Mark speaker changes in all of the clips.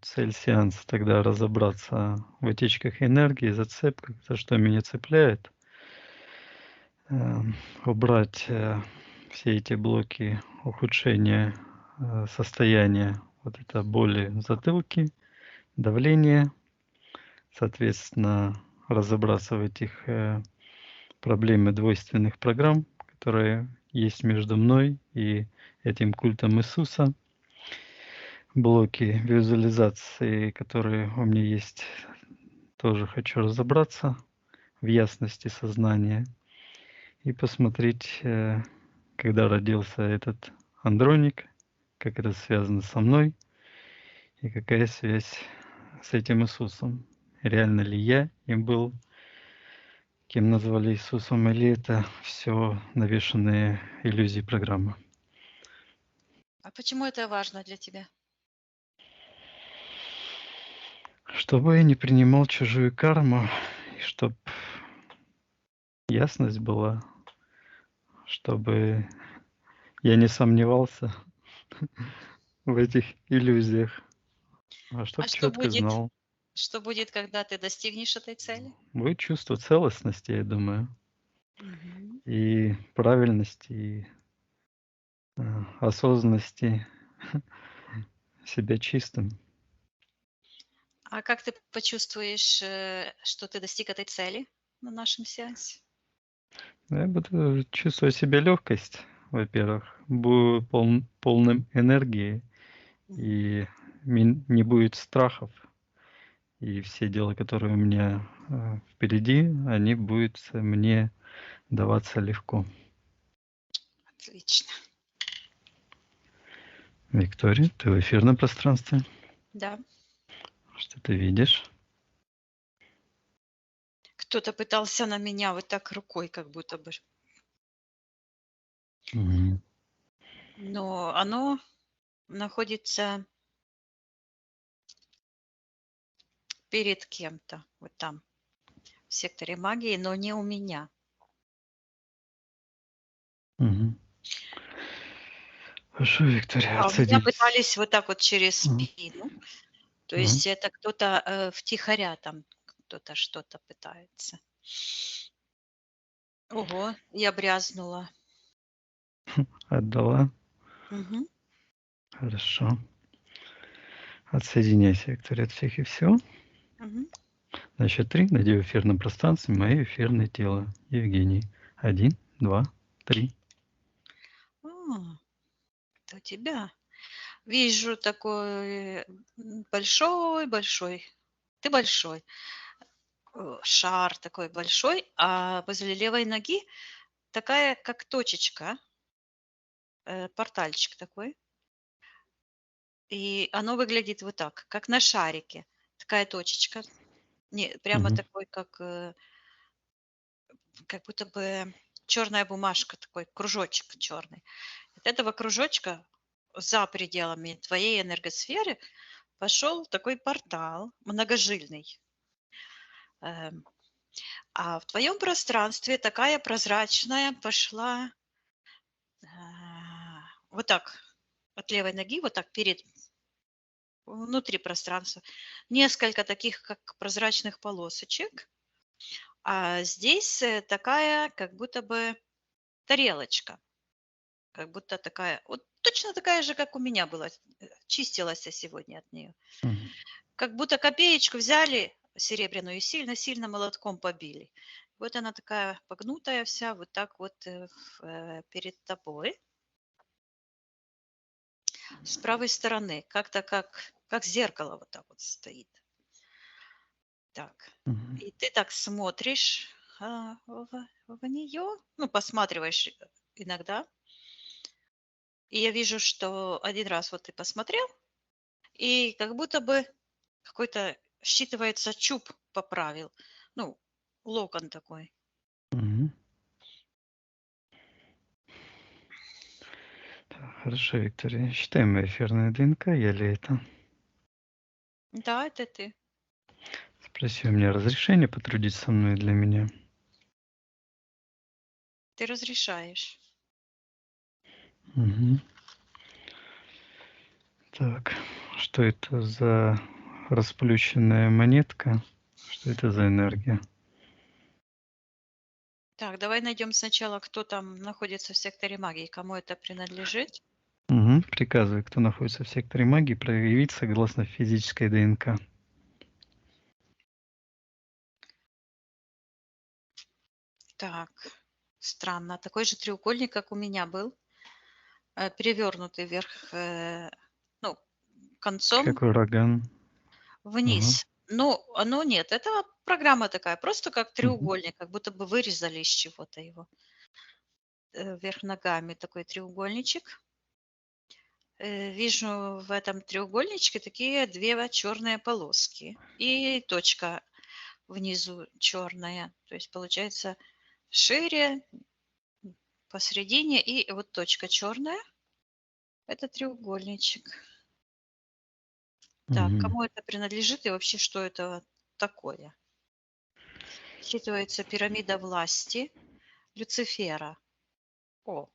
Speaker 1: Цель сеанса тогда разобраться в утечках энергии, зацепках, за что меня цепляет. Убрать все эти блоки ухудшения состояния, вот это боли в затылке, давление, соответственно, разобраться в этих проблемах двойственных программ, которые есть между мной и этим культом Иисуса, блоки визуализации, которые у меня есть, тоже хочу разобраться в ясности сознания и посмотреть, когда родился этот Андроник, как это связано со мной и какая связь с этим Иисусом. Реально ли я им был, кем назвали Иисусом, или это все навешенные иллюзии программы.
Speaker 2: А почему это важно для тебя?
Speaker 1: Чтобы я не принимал чужую карму, и чтобы ясность была, чтобы я не сомневался в этих иллюзиях, а
Speaker 2: А
Speaker 1: чтобы четко знал.
Speaker 2: что будет, когда ты достигнешь этой цели?
Speaker 1: Будет чувство целостности, я думаю,
Speaker 2: Мгм.
Speaker 1: и правильности, и осознанности, себя чистым.
Speaker 2: А как ты почувствуешь, что ты достиг этой цели на нашем сеансе?
Speaker 1: Я буду чувствовать себя легкость, во-первых, буду полным энергии,
Speaker 2: Мгм.
Speaker 1: и не будет страхов, и все дела, которые у меня впереди, они будут мне даваться легко.
Speaker 2: Отлично.
Speaker 1: Виктория, ты в эфирном пространстве?
Speaker 2: Да.
Speaker 1: Что ты видишь?
Speaker 2: Кто-то пытался на меня вот так рукой, как будто бы.
Speaker 1: Мгм.
Speaker 2: Но оно находится перед кем-то, вот там, в секторе магии, но не у меня.
Speaker 1: Мгм. Хорошо, Виктория,
Speaker 2: А у меня
Speaker 1: отсадись.
Speaker 2: пытались вот так вот через
Speaker 1: Мгм.
Speaker 2: спину. То
Speaker 1: Мгм.
Speaker 2: есть это кто-то втихаря там, кто-то что-то пытается. Ого, я брязнула.
Speaker 1: Отдала.
Speaker 2: Мгм,
Speaker 1: Хорошо. Отсоединяйся, Виктория, от всех и все.
Speaker 2: мгм.
Speaker 1: На счет 3 найди в эфирном пространстве мое эфирное тело. Евгений. 1, 2, 3.
Speaker 2: А, это у тебя. Вижу такой большой-большой. Ты большой. Шар такой большой, а возле левой ноги такая, как точечка, портальчик такой. И оно выглядит вот так, как на шарике. Такая точечка. Не, прямо
Speaker 1: Мгм.
Speaker 2: такой, как будто бы черная бумажка, такой кружочек черный. От этого кружочка за пределами твоей энергосферы пошел такой портал многожильный. Эм, А в твоем пространстве такая прозрачная пошла вот так от левой ноги, вот так перед внутри пространства. Несколько таких, как прозрачных полосочек. А здесь такая, как будто бы тарелочка. Как будто такая, вот точно такая же, как у меня была. Чистилась я сегодня от нее.
Speaker 1: Мгм.
Speaker 2: Как будто копеечку взяли серебряную и сильно-сильно молотком побили. Вот она такая погнутая вся, вот так вот перед тобой. С правой стороны, как-то как зеркало вот так вот стоит. Так.
Speaker 1: Мгм.
Speaker 2: И ты так смотришь в нее, ну, посматриваешь иногда. И я вижу, что один раз вот ты посмотрел, и как будто бы какой-то считывается чуб поправил. Ну, локон такой.
Speaker 1: Мгм. Так, хорошо, Виктория. Считаем мое эфирное ДНК, я ли это?
Speaker 2: Да, это ты.
Speaker 1: Спроси у меня разрешение потрудиться со мной для меня.
Speaker 2: Ты разрешаешь.
Speaker 1: Мгм. Так, Что это за расплющенная монетка? Что это за энергия?
Speaker 2: Так, давай найдем сначала, кто там находится в секторе магии, кому это принадлежит.
Speaker 1: Мгм. Приказывай, кто находится в секторе магии, проявить согласно физической ДНК.
Speaker 2: Так, странно. Такой же треугольник, как у меня был, перевернутый вверх, ну, концом
Speaker 1: Как ураган. Ага.
Speaker 2: вниз. Ну, оно нет, это программа такая, просто как
Speaker 1: Мгм.
Speaker 2: треугольник, как будто бы вырезали из чего-то его. Вверх ногами такой треугольничек. Вижу в этом треугольничке такие две черные полоски и точка внизу черная. То есть получается шире, посередине и вот точка черная. Это треугольничек. Так,
Speaker 1: Мгм.
Speaker 2: кому это принадлежит и вообще что это такое? Считывается пирамида власти Люцифера. О,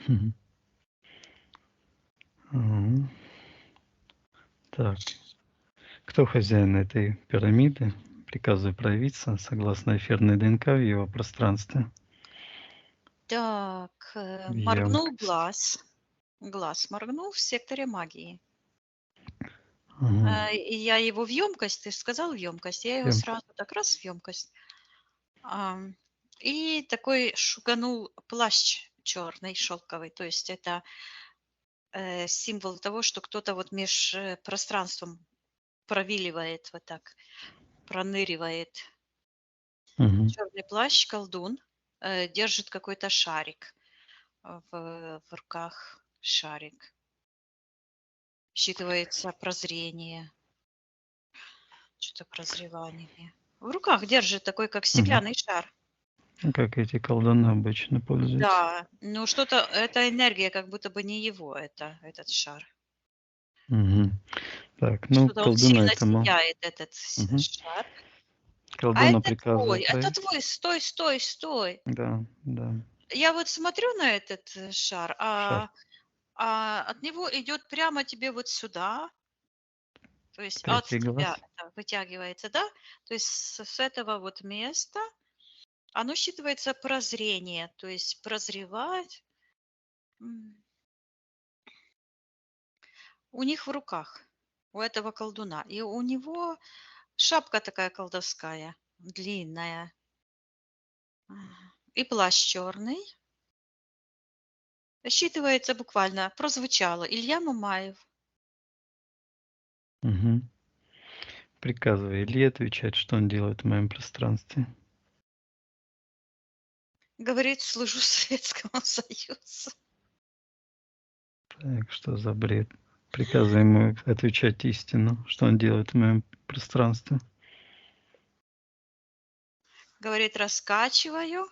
Speaker 1: Мгм. Ага. Так. Кто хозяин этой пирамиды? Приказываю проявиться согласно эфирной ДНК в его пространстве.
Speaker 2: так,
Speaker 1: В
Speaker 2: моргнул
Speaker 1: емкость.
Speaker 2: глаз. Глаз моргнул в секторе магии.
Speaker 1: Ага.
Speaker 2: И я его в емкость, ты же сказал в емкость, я его
Speaker 1: Ем-
Speaker 2: сразу так раз в емкость. Ам, И такой шуганул плащ черный, шелковый. То есть это символ того, что кто-то вот меж пространством провиливает вот так, проныривает.
Speaker 1: Мгм.
Speaker 2: Черный плащ, колдун, держит какой-то шарик в руках. Шарик. Считывается прозрение, что-то прозревание. В руках держит такой, как
Speaker 1: Мгм.
Speaker 2: стеклянный шар.
Speaker 1: Ну, как эти колдуны обычно пользуются.
Speaker 2: Да, ну что-то, эта энергия как будто бы не его, это, этот шар.
Speaker 1: Мгм. Так, ну,
Speaker 2: Что-то он
Speaker 1: колдуна
Speaker 2: сильно
Speaker 1: этому.
Speaker 2: сияет, этот
Speaker 1: Мгм.
Speaker 2: шар. А
Speaker 1: Колдуна приказываю
Speaker 2: это
Speaker 1: проявить.
Speaker 2: твой, стой, стой, стой.
Speaker 1: Да, да.
Speaker 2: Я вот смотрю на этот шар,
Speaker 1: Шар.
Speaker 2: а от него идет прямо тебе вот сюда, то есть от
Speaker 1: Третий
Speaker 2: тебя
Speaker 1: глаз.
Speaker 2: это вытягивается, да? То есть с этого вот места оно считывается прозрение, то есть прозревать м, у них в руках, у этого колдуна. И у него шапка такая колдовская, длинная, и плащ черный. Считывается буквально, прозвучало. Илья Мамаев.
Speaker 1: Мгм. Приказывай Илье отвечать, что он делает в моем пространстве.
Speaker 2: Говорит, служу Советскому Союзу.
Speaker 1: Так, что за бред? Приказывай ему отвечать истину, что он делает в моем пространстве.
Speaker 2: Говорит, раскачиваю.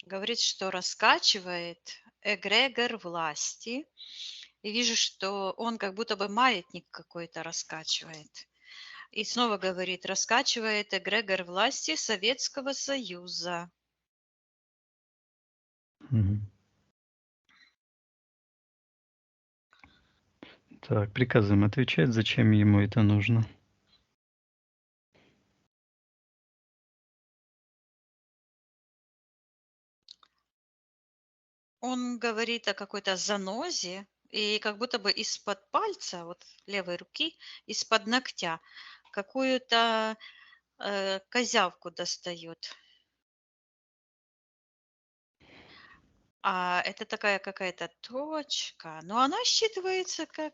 Speaker 2: Говорит, что раскачивает эгрегор власти. И вижу, что он как будто бы маятник какой-то раскачивает. И снова говорит, раскачивает эгрегор власти Советского Союза.
Speaker 1: Мгм. Так, приказываем отвечать, зачем ему это нужно.
Speaker 2: Он говорит о какой-то занозе, и как будто бы из-под пальца, вот левой руки, из-под ногтя, какую-то козявку достает. А это такая какая-то точка, но она считывается как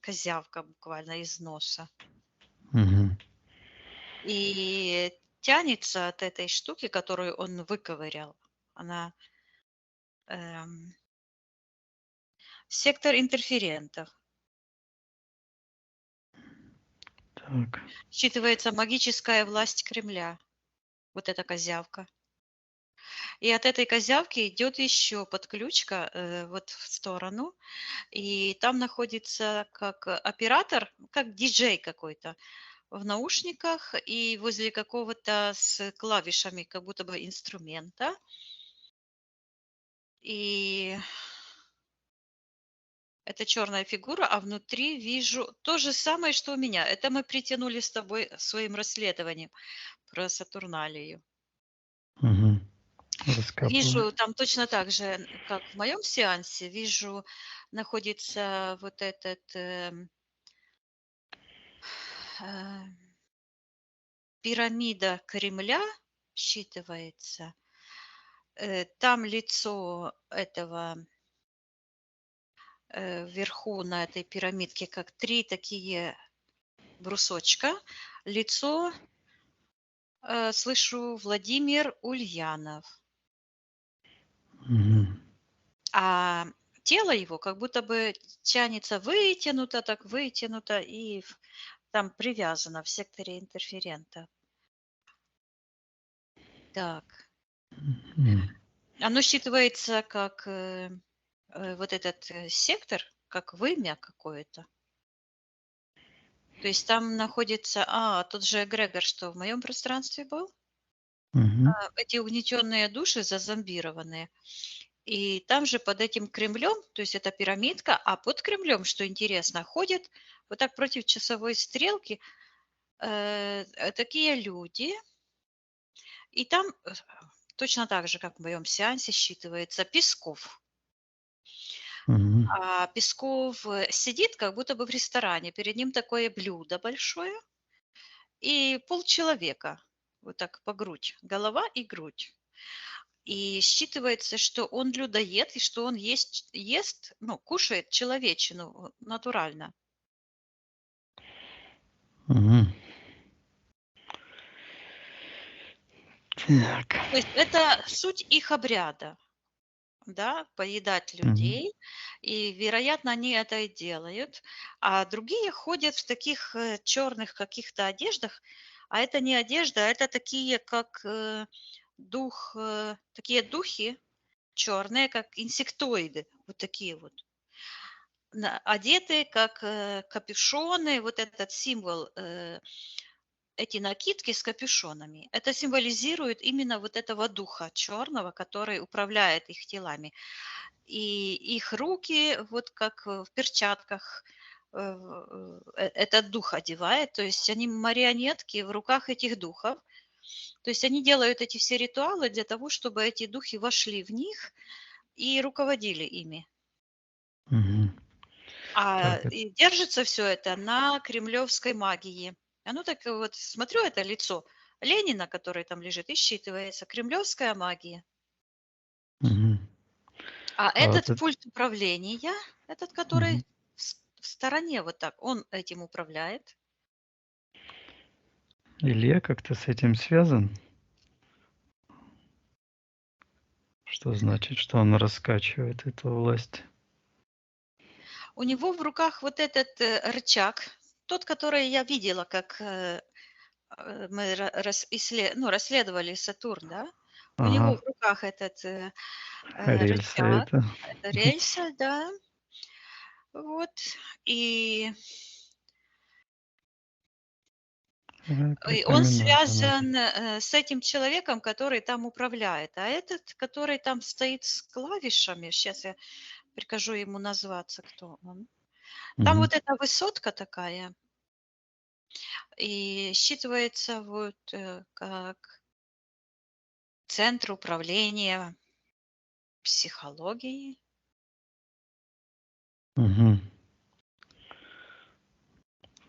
Speaker 2: козявка буквально из носа.
Speaker 1: Мгм.
Speaker 2: И тянется от этой штуки, которую он выковырял. Она эм, сектор интерферентов.
Speaker 1: Так.
Speaker 2: Считывается магическая власть Кремля. Вот эта козявка. И от этой козявки идет еще подключка вот в сторону. И там находится как оператор, как диджей какой-то в наушниках и возле какого-то с клавишами, как будто бы инструмента. И Это черная фигура, а внутри вижу то же самое, что у меня. Это мы притянули с тобой своим расследованием про Сатурналию.
Speaker 1: Угу. Раскапываю.
Speaker 2: Вижу там точно так же, как в моем сеансе, вижу, находится вот этот э, пирамида Кремля, считывается. Там лицо этого вверху на этой пирамидке, как 3 такие брусочка. Лицо, слышу, Владимир Ульянов.
Speaker 1: Угу.
Speaker 2: А тело его как будто бы тянется вытянуто и там привязано в секторе интерферента. Так. Оно считывается как вот этот сектор, как вымя какое-то. То есть там находится, тот же эгрегор, что в моем пространстве был,
Speaker 1: Угу.
Speaker 2: эти угнетенные души зазомбированные. И там же под этим Кремлем, то есть это пирамидка, а под Кремлем, что интересно, ходят вот так против часовой стрелки такие люди, и там точно так же, как в моем сеансе, считывается Песков.
Speaker 1: Угу.
Speaker 2: А Песков сидит как будто бы в ресторане, перед ним такое блюдо большое и полчеловека, вот так по грудь, голова и грудь. И считывается, что он людоед, и что он ест, ну, кушает человечину натурально.
Speaker 1: Угу. Так.
Speaker 2: То есть это суть их обряда, да, поедать
Speaker 1: Угу.
Speaker 2: людей, и, вероятно, они это и делают. А другие ходят в таких черных каких-то одеждах, а это не одежда, а это такие, как такие духи черные, как инсектоиды, вот такие вот. Одеты как капюшоны, вот этот символ, эти накидки с капюшонами, это символизирует именно вот этого духа черного, который управляет их телами. И их руки, вот как в перчатках, этот дух одевает, то есть они марионетки в руках этих духов. То есть они делают эти все ритуалы для того, чтобы эти духи вошли в них и руководили ими.
Speaker 1: Угу. Так.
Speaker 2: И держится все это на кремлевской магии. Оно так вот, смотрю, это лицо Ленина, который там лежит, и считывается. Кремлевская магия.
Speaker 1: Угу.
Speaker 2: А
Speaker 1: А вот
Speaker 2: этот
Speaker 1: это.
Speaker 2: пульт управления, этот, который
Speaker 1: Угу.
Speaker 2: в стороне вот так, он этим управляет.
Speaker 1: Илья как-то с этим связан? Что значит, что он раскачивает эту власть?
Speaker 2: У него в руках вот этот рычаг, тот, который я видела, как мы расследовали Сатурн, да? У него
Speaker 1: Ага.
Speaker 2: в руках этот
Speaker 1: Рельсы
Speaker 2: рычаг,
Speaker 1: это.
Speaker 2: это рельса, да, вот. И, и он
Speaker 1: Припоминаю,
Speaker 2: связан с этим человеком, который там управляет. А этот, который там стоит с клавишами, сейчас я прикажу ему назваться, кто он. Там
Speaker 1: Мгм.
Speaker 2: вот эта высотка такая, и считывается вот как центр управления психологией.
Speaker 1: Мгм.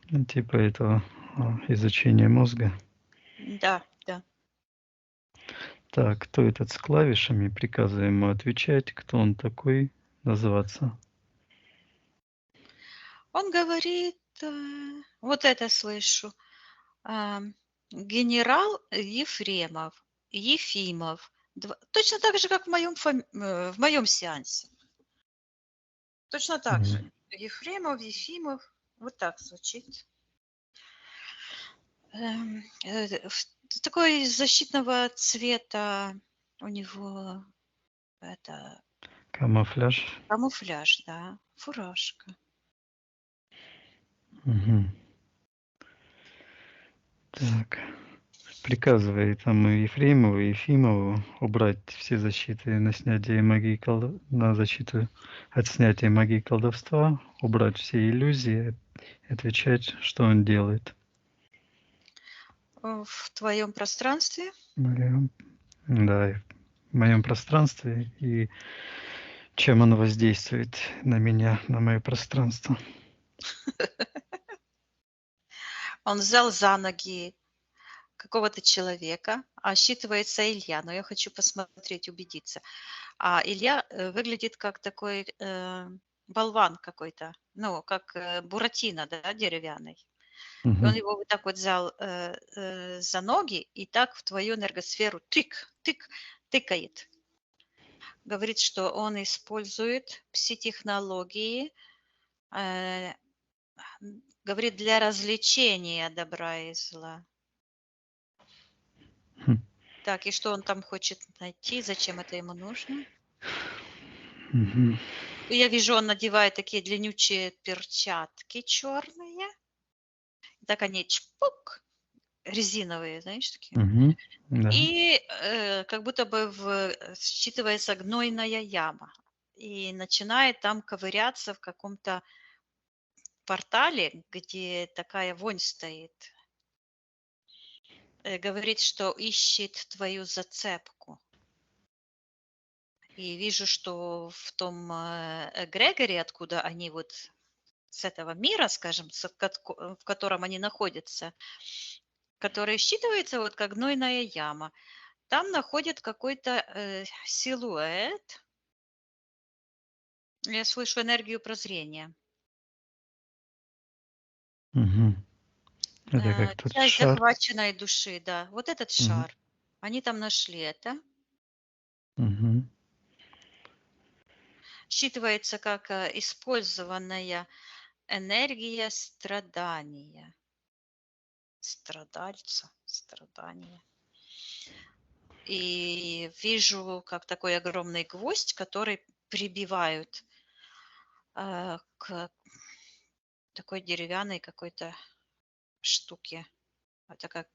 Speaker 1: Ну, типа этого изучения мозга.
Speaker 2: Да, да.
Speaker 1: Так, кто этот с клавишами? Приказываем ему отвечать, кто он такой, назваться.
Speaker 2: Он говорит, вот это слышу, а, генерал Ефремов, Ефимов. Точно так же, как в моем сеансе. Точно так же.
Speaker 1: Мгм.
Speaker 2: Ефремов, Ефимов. Вот так звучит. Такой защитного цвета у него это
Speaker 1: Камуфляж.
Speaker 2: камуфляж, да, фуражка.
Speaker 1: Мгм. Так. приказывай там и Ефремову, и Ефимову убрать все защиты на снятие магии, на защиту от снятия магии колдовства, убрать все иллюзии, отвечать, что он делает.
Speaker 2: В твоем пространстве?
Speaker 1: Да, в моем пространстве, и чем он воздействует на меня, на мое пространство.
Speaker 2: Он взял за ноги какого-то человека, а считывается Илья, но я хочу посмотреть, убедиться. А Илья выглядит как такой болван какой-то, ну, как Буратино, да, деревянный. И он его вот так вот взял за ноги и так в твою энергосферу тыкает. Говорит, что он использует пси-технологии, говорит, для развлечения добра и зла. Так, и что он там хочет найти, зачем это ему нужно? Я вижу, он надевает такие длиннючие перчатки черные. Так они чпок, резиновые, знаешь, такие.
Speaker 1: Да.
Speaker 2: И как будто бы считывается гнойная яма. И начинает там ковыряться в каком-то портале, где такая вонь стоит. Говорит, что ищет твою зацепку. И вижу, что в том эгрегоре, откуда они вот с этого мира, скажем, в котором они находятся, который считывается вот как гнойная яма, там находят какой-то силуэт. Я слышу энергию прозрения.
Speaker 1: Это как тот
Speaker 2: Часть
Speaker 1: шар.
Speaker 2: захваченной души, да. Вот этот шар. Они там нашли это. Считывается как использованная энергия страдания. Страдальца, страдания. И вижу, как такой огромный гвоздь, который прибивают к такой деревянной какой-то штуке. Это как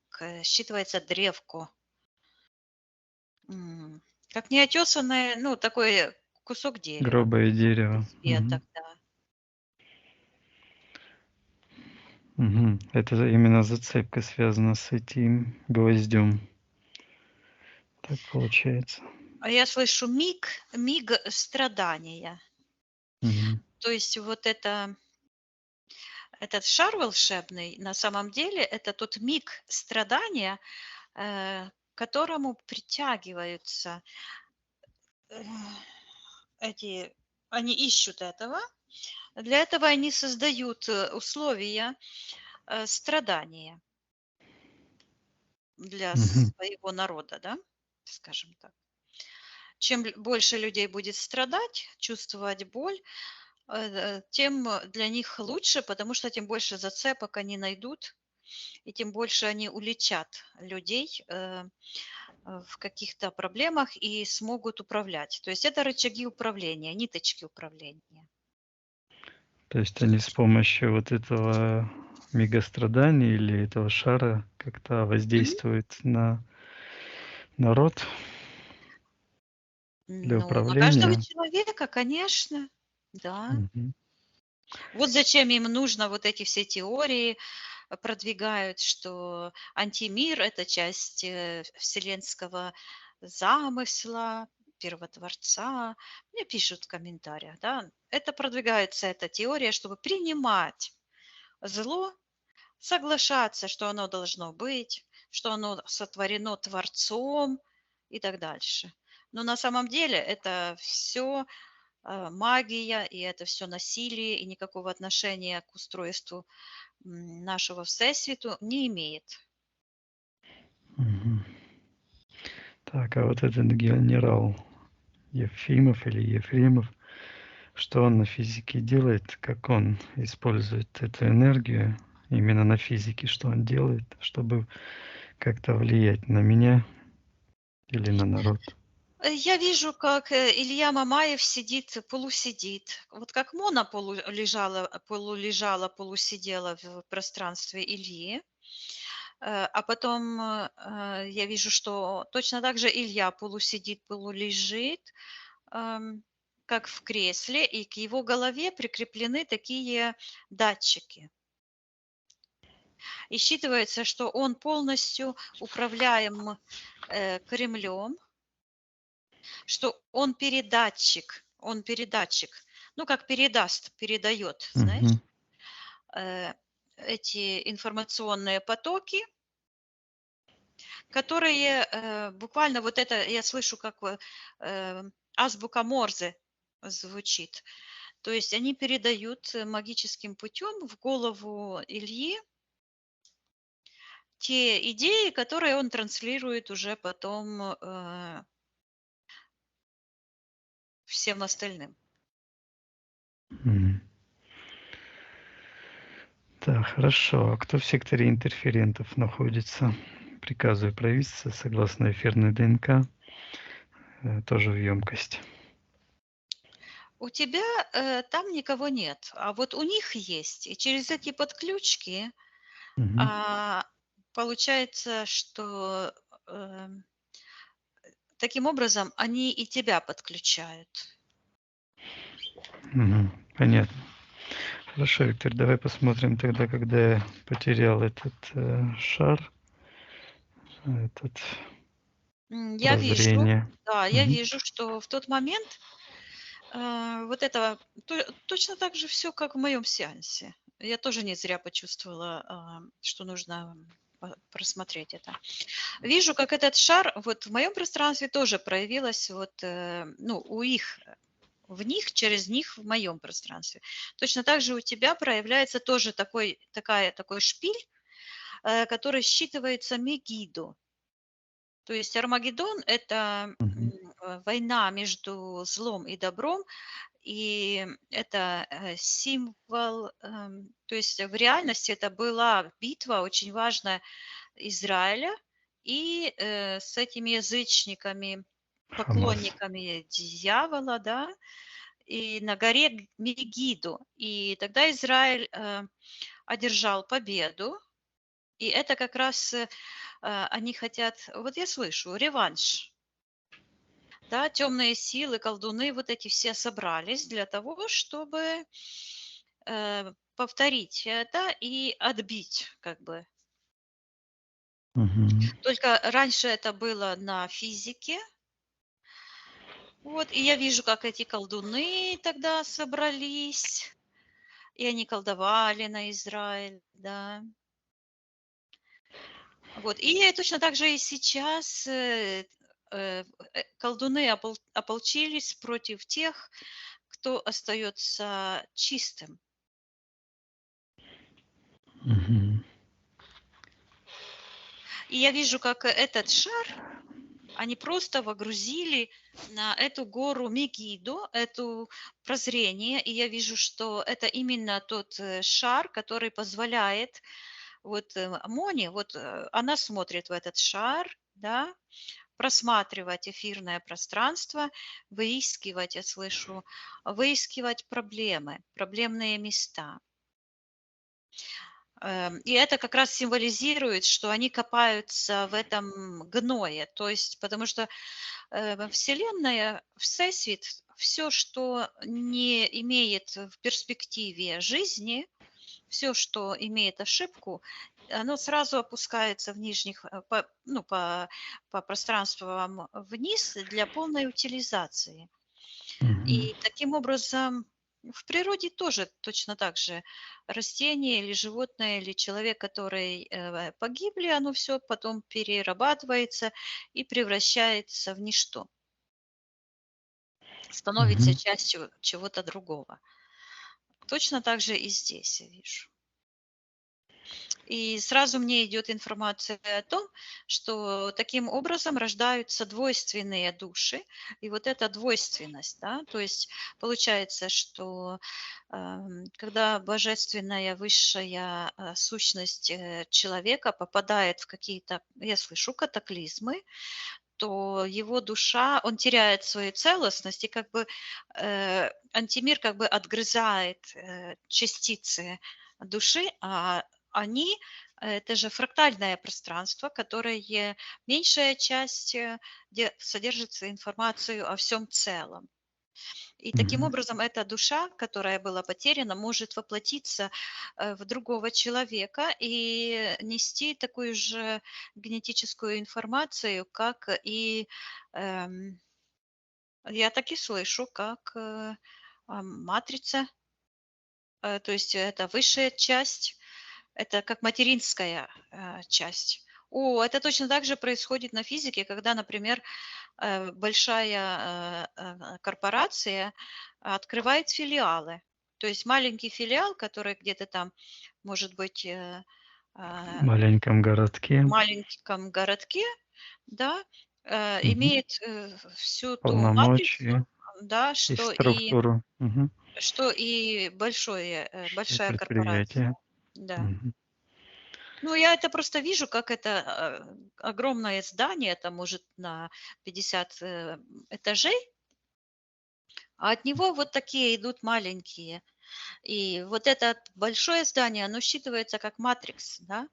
Speaker 2: считывается древко. Как неотесанное, ну, такой кусок дерева.
Speaker 1: Грубое дерево.
Speaker 2: Веток, да.
Speaker 1: Это именно зацепка связана с этим гвоздем. Так получается.
Speaker 2: А я слышу миг страдания. То есть вот этот шар волшебный, на самом деле, это тот миг страдания, к которому притягиваются они ищут этого. Для этого они создают условия страдания для своего народа, да, скажем так. Чем больше людей будет страдать, чувствовать боль, тем для них лучше, потому что тем больше зацепок они найдут, и тем больше они уличат людей в каких-то проблемах и смогут управлять. То есть это рычаги управления, ниточки управления.
Speaker 1: То есть они с помощью вот этого мегастрадания или этого шара как-то воздействуют на народ для
Speaker 2: Ну, на каждого
Speaker 1: управления.
Speaker 2: человека, конечно, да. Вот зачем им нужно вот эти все теории продвигают, что антимир – это часть вселенского замысла, первотворца. Мне пишут в комментариях, да. Это продвигается, эта теория, чтобы принимать зло, соглашаться, что оно должно быть, что оно сотворено Творцом и так дальше. Но на самом деле это все магия, и это все насилие, и никакого отношения к устройству нашего Всесвіту не имеет.
Speaker 1: Так, а вот этот генерал Ефимов или Ефремов, что он на физике делает, как он использует эту энергию именно на физике, что он делает, чтобы как-то влиять на меня или на народ?
Speaker 2: Я вижу, как Илья Мамаев сидит, полусидит. Вот как Мона полулежала, полусидела в пространстве Ильи. А потом я вижу, что точно так же Илья полусидит, полулежит, как в кресле, и к его голове прикреплены такие датчики. И считывается, что он полностью управляем Кремлем, что он передатчик, ну, как передает, знаешь,
Speaker 1: Мгм.
Speaker 2: эти информационные потоки, которые буквально вот это я слышу, как азбука Морзе звучит. То есть они передают магическим путем в голову Ильи те идеи, которые он транслирует уже потом всем остальным.
Speaker 1: Мгм. Так, хорошо. А кто в секторе интерферентов находится? Приказываю правительству, согласно эфирной ДНК, тоже в емкость.
Speaker 2: У тебя там никого нет, а вот у них есть. И через эти подключки
Speaker 1: Мгм.
Speaker 2: получается, что таким образом они и тебя подключают.
Speaker 1: Мгм. Понятно. Хорошо, Виктор, давай посмотрим тогда, когда я потерял этот шар, этот
Speaker 2: Я вижу,
Speaker 1: прозрение.
Speaker 2: да, я
Speaker 1: Мгм.
Speaker 2: вижу, что в тот момент вот это точно так же все, как в моем сеансе. Я тоже не зря почувствовала, что нужно просмотреть это. Вижу, как этот шар вот в моем пространстве тоже проявилась вот, ну, в них, через них в моем пространстве. Точно так же у тебя проявляется тоже такой шпиль, который считывается Мегидо. То есть Армагеддон– это
Speaker 1: Мгм.
Speaker 2: война между злом и добром, и это символ, то есть в реальности это была битва очень важная Израиля и с этими язычниками,
Speaker 1: Хамас.
Speaker 2: поклонниками дьявола, да, и на горе Мегидо. И тогда Израиль одержал победу, и это как раз они хотят, вот я слышу, реванш. Да, темные силы, колдуны, вот эти все собрались для того, чтобы повторить это и отбить, как бы.
Speaker 1: Мгм.
Speaker 2: Только раньше это было на физике. Вот, и я вижу, как эти колдуны тогда собрались, и они колдовали на Израиль, да. Вот, и точно так же и сейчас колдуны ополчились против тех, кто остается чистым.
Speaker 1: Мгм.
Speaker 2: И я вижу, как этот шар они просто водрузили на эту гору Мегидо, это прозрение, и я вижу, что это именно тот шар, который позволяет вот Моне, вот она смотрит в этот шар, да, просматривать эфирное пространство, выискивать, я слышу, выискивать проблемы, проблемные места. И это как раз символизирует, что они копаются в этом гное, то есть потому что Вселенная, Всесвет, все, что не имеет в перспективе жизни, все, что имеет ошибку, оно сразу опускается в нижних, ну, по пространствам вниз для полной утилизации.
Speaker 1: Мгм.
Speaker 2: И таким образом в природе тоже точно так же растение или животное, или человек, который погибли, оно все потом перерабатывается и превращается в ничто, становится
Speaker 1: Мгм.
Speaker 2: частью чего-то другого. Точно так же и здесь я вижу. И сразу мне идет информация о том, что таким образом рождаются двойственные души. И вот эта двойственность, да, то есть получается, что когда божественная высшая сущность человека попадает в какие-то, я слышу, катаклизмы, то его душа, он теряет свою целостность, и как бы антимир как бы отгрызает частицы души, а они Это же фрактальное пространство, которое меньшая часть, где содержится информацию о всем целом. И таким образом эта душа, которая была потеряна, может воплотиться в другого человека и нести такую же генетическую информацию, как и, эм, я так и слышу, как матрица, то есть это высшая часть, это как материнская часть. Это точно так же происходит на физике, когда, например, большая корпорация открывает филиалы. То есть маленький филиал, который где-то там, может быть,
Speaker 1: В маленьком городке.
Speaker 2: в маленьком городке, да, имеет всю ту матрицу,
Speaker 1: Полномочия
Speaker 2: да,
Speaker 1: и
Speaker 2: что
Speaker 1: структуру.
Speaker 2: и
Speaker 1: И
Speaker 2: большая корпорация.
Speaker 1: предприятия.
Speaker 2: Да.
Speaker 1: Мгм.
Speaker 2: Ну, я это просто вижу, как это огромное здание, там, может, на 50 этажей, а от него вот такие идут маленькие. И вот это большое здание, оно считывается как матрикс, да,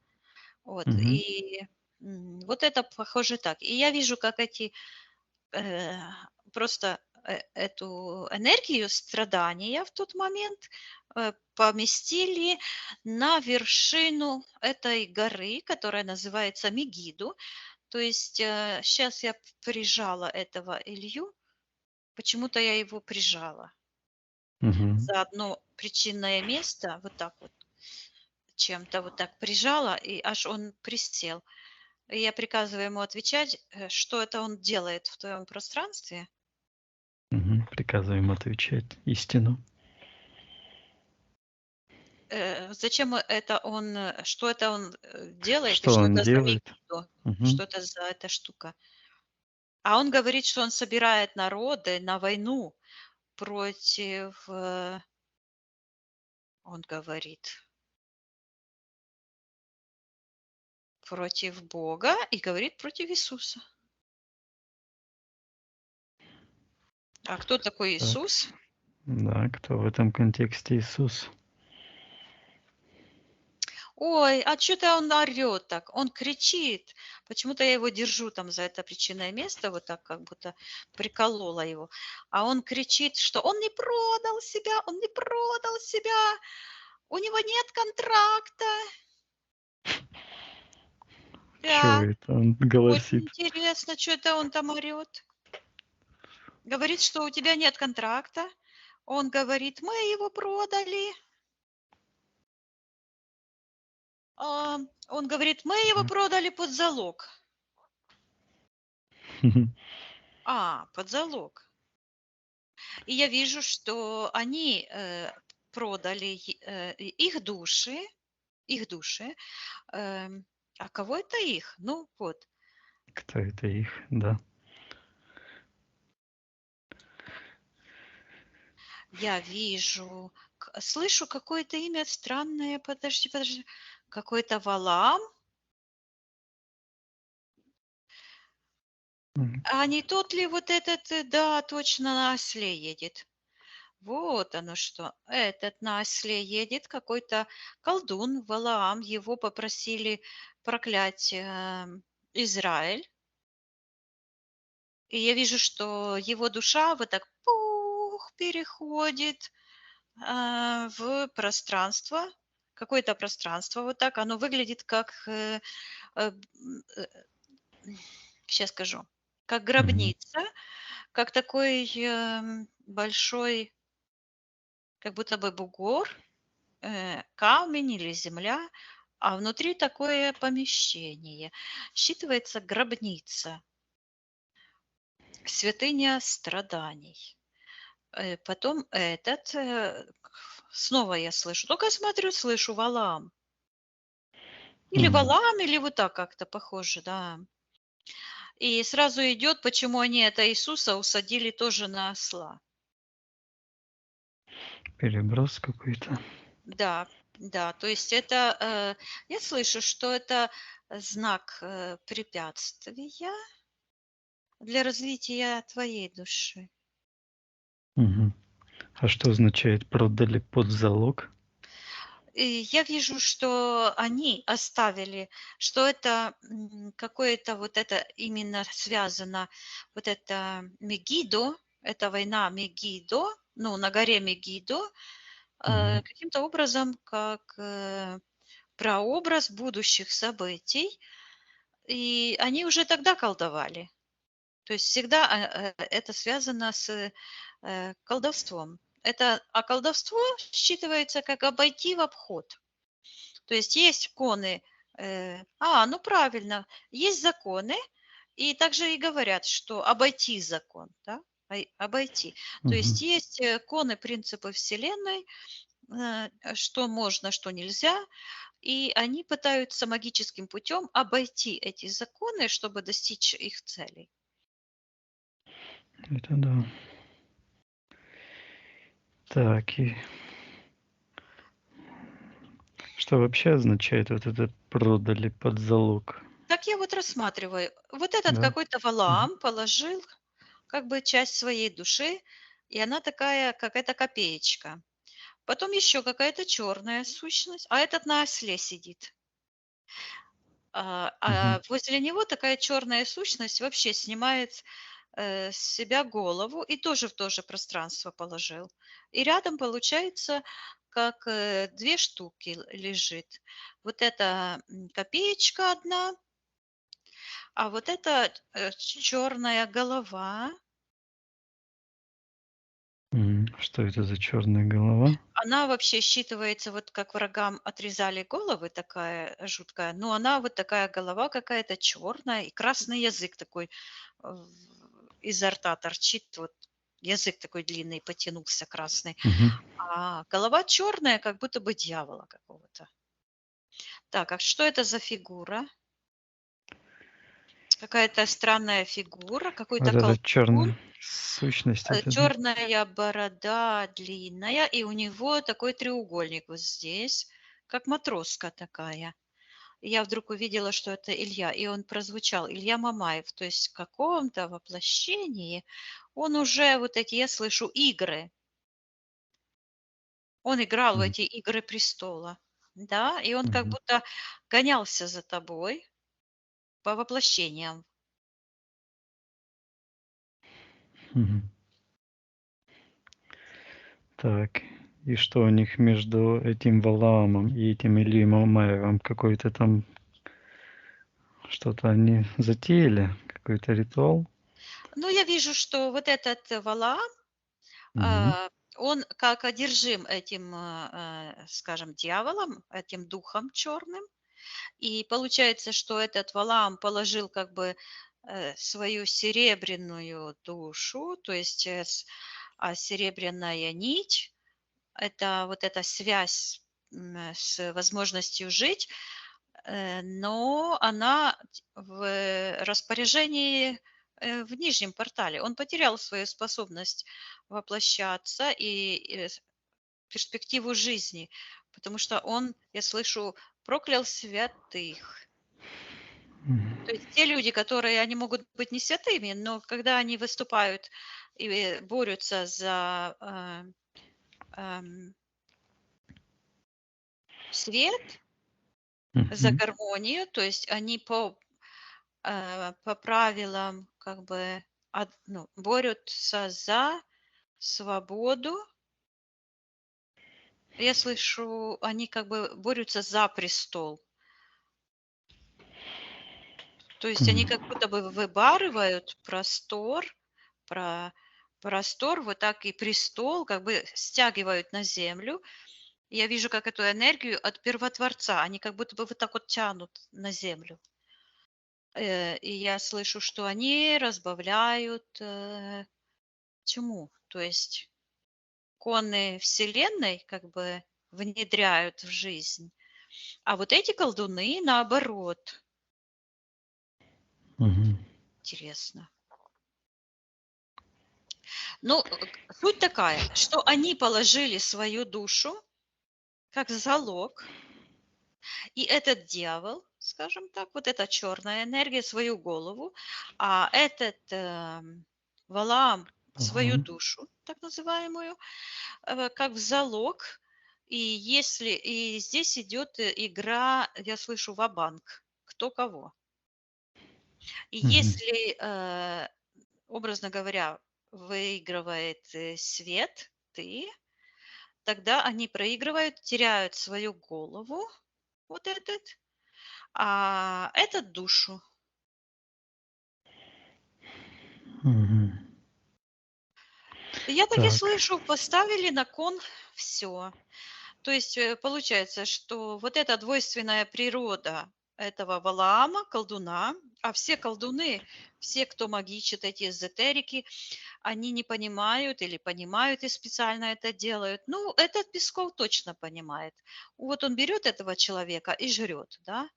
Speaker 2: вот,
Speaker 1: Мгм.
Speaker 2: и вот это похоже так. И я вижу, как эти э, просто эту энергию страдания в тот момент поместили на вершину этой горы, которая называется Мегиду. То есть сейчас я прижала этого Илью, почему-то я его прижала
Speaker 1: Мгм.
Speaker 2: за одно причинное место, вот так вот, чем-то вот так прижала, и аж он присел. И я приказываю ему отвечать, что это он делает в твоем пространстве.
Speaker 1: Приказываем отвечать истину.
Speaker 2: Зачем что это он делает и
Speaker 1: Что
Speaker 2: что
Speaker 1: он
Speaker 2: это за
Speaker 1: делает?
Speaker 2: Мегидо,
Speaker 1: Мгм.
Speaker 2: что это за эта штука. А он говорит, что он собирает народы на войну против, он говорит, против Бога и говорит против Иисуса. А кто такой
Speaker 1: Так.
Speaker 2: Иисус?
Speaker 1: Да, кто в этом контексте Иисус?
Speaker 2: Ой, а что-то он орет так, он кричит. Почему-то я его держу там за это причинное место, вот так как будто приколола его. А он кричит, что он не продал себя, он не продал себя, у него нет контракта.
Speaker 1: Чего
Speaker 2: Да,
Speaker 1: это он
Speaker 2: очень
Speaker 1: голосит?
Speaker 2: интересно, что это он там орет. Говорит, что у тебя нет контракта. Он говорит, мы его продали. Он говорит, мы его продали под залог. Под залог. И я вижу, что они продали их души. А кого это их? Ну вот,
Speaker 1: Кто это их? Да.
Speaker 2: я вижу, слышу какое-то имя странное. Подожди. Какой-то Валаам.
Speaker 1: Мгм.
Speaker 2: А не тот ли вот этот, да, точно на осле едет. Вот оно что. Этот на осле едет, какой-то колдун, Валаам. Его попросили проклять Израиль. И я вижу, что его душа вот так переходит в пространство, какое-то пространство вот так. Оно выглядит как, сейчас скажу, как
Speaker 1: Мгм.
Speaker 2: гробница, как такой большой, как будто бы бугор, камень или земля, а внутри такое помещение. Считывается гробница, святыня страданий. Потом снова я слышу, только смотрю, слышу Валаам. Или
Speaker 1: Мгм.
Speaker 2: Валаам, или вот так как-то похоже, да. И сразу идет, почему они это Иисуса усадили тоже на осла.
Speaker 1: Переброс какой-то.
Speaker 2: Да, да, то есть это, я слышу, что это знак препятствия для развития твоей души.
Speaker 1: Мгм. А что означает продали под залог?
Speaker 2: И я вижу, что они оставили, что это какое-то вот это именно связано, вот это Мегидо, это война Мегидо, ну, на горе Мегидо,
Speaker 1: Мгм.
Speaker 2: каким-то образом как прообраз будущих событий, и они уже тогда колдовали. То есть всегда это связано с колдовством. А колдовство считывается как обойти в обход. То есть законы, ну правильно, есть законы, и также и говорят, что обойти закон, да, обойти. То
Speaker 1: Мгм.
Speaker 2: есть законы, принципы Вселенной, что можно, что нельзя, и они пытаются магическим путем обойти эти законы, чтобы достичь их целей.
Speaker 1: Это да. Так, и что вообще означает вот это продали под залог?
Speaker 2: Так я вот рассматриваю. Вот этот
Speaker 1: Да?
Speaker 2: какой-то
Speaker 1: Мгм.
Speaker 2: Валаам положил как бы часть своей души, и она такая, какая-то копеечка. Потом еще какая-то черная сущность, а этот на осле сидит.
Speaker 1: Мгм.
Speaker 2: Возле него такая черная сущность вообще снимает с себя голову и тоже в то же пространство положил. И рядом получается, как две штуки лежит. Вот эта копеечка одна, а вот эта черная голова,
Speaker 1: Что это за черная голова?
Speaker 2: она вообще считывается, вот как врагам отрезали головы, такая жуткая, но она вот такая голова какая-то черная, и красный язык такой изо рта торчит, вот язык такой длинный потянулся красный,
Speaker 1: Мгм.
Speaker 2: а голова черная, как будто бы дьявола какого-то. Так, а что это за фигура? Какая-то странная фигура, какой-то
Speaker 1: Вот эта
Speaker 2: колдун,
Speaker 1: черная сущность, это да?
Speaker 2: черная борода длинная, и у него такой треугольник вот здесь, как матроска такая. И я вдруг увидела, что это Илья, и он прозвучал, Илья Мамаев. То есть в каком-то воплощении он уже вот эти, я слышу, игры. Он играл в
Speaker 1: Мгм.
Speaker 2: эти "Игры престола", да, и он как
Speaker 1: Мгм.
Speaker 2: будто гонялся за тобой по воплощениям.
Speaker 1: Мгм. Так, и что у них между этим Валаамом и этим Ильей Мамаевым? Какой-то там что-то они затеяли? Какой-то ритуал?
Speaker 2: Ну, я вижу, что вот этот Валаам,
Speaker 1: Мгм.
Speaker 2: он как одержим этим, скажем, дьяволом, этим духом черным. И получается, что этот Валаам положил как бы свою серебряную душу, то есть серебряная нить, это вот эта связь с возможностью жить, но она в распоряжении в нижнем портале. Он потерял свою способность воплощаться и перспективу жизни, потому что он, я слышу, проклял святых.
Speaker 1: Мгм.
Speaker 2: То есть те люди, которые, они могут быть не святыми, но когда они выступают и борются за ам, свет, за
Speaker 1: Мгм.
Speaker 2: гармонию, то есть они по правилам как бы ну, борются за свободу. Я слышу, они как бы борются за престол. То есть они
Speaker 1: М.
Speaker 2: как будто бы выбарывают про простор, вот так и престол как бы стягивают на землю. Я вижу, как эту энергию от Первотворца, они как будто бы вот так вот тянут на землю. И я слышу, что они разбавляют тьму, то есть коны Вселенной как бы внедряют в жизнь, а вот эти колдуны наоборот.
Speaker 1: Мгм.
Speaker 2: Интересно. Ну, суть такая, что они положили свою душу как залог, и этот дьявол, скажем так, вот эта черная энергия, свою голову, а этот Валаам свою
Speaker 1: Ага.
Speaker 2: душу, так называемую, как в залог, И здесь идет игра, я слышу, ва-банк, кто кого. И
Speaker 1: Мгм.
Speaker 2: если, образно говоря, выигрывает свет, ты, тогда они проигрывают, теряют свою голову, вот а этот душу.
Speaker 1: Мгм.
Speaker 2: Я так и
Speaker 1: Так.
Speaker 2: слышу, поставили на кон все. То есть получается, что вот эта двойственная природа этого Валаама, колдуна, а все колдуны, все, кто магичит, эти эзотерики, они не понимают или понимают и специально это делают. Ну, этот Песков точно понимает. Вот он берет этого человека и жрет, да,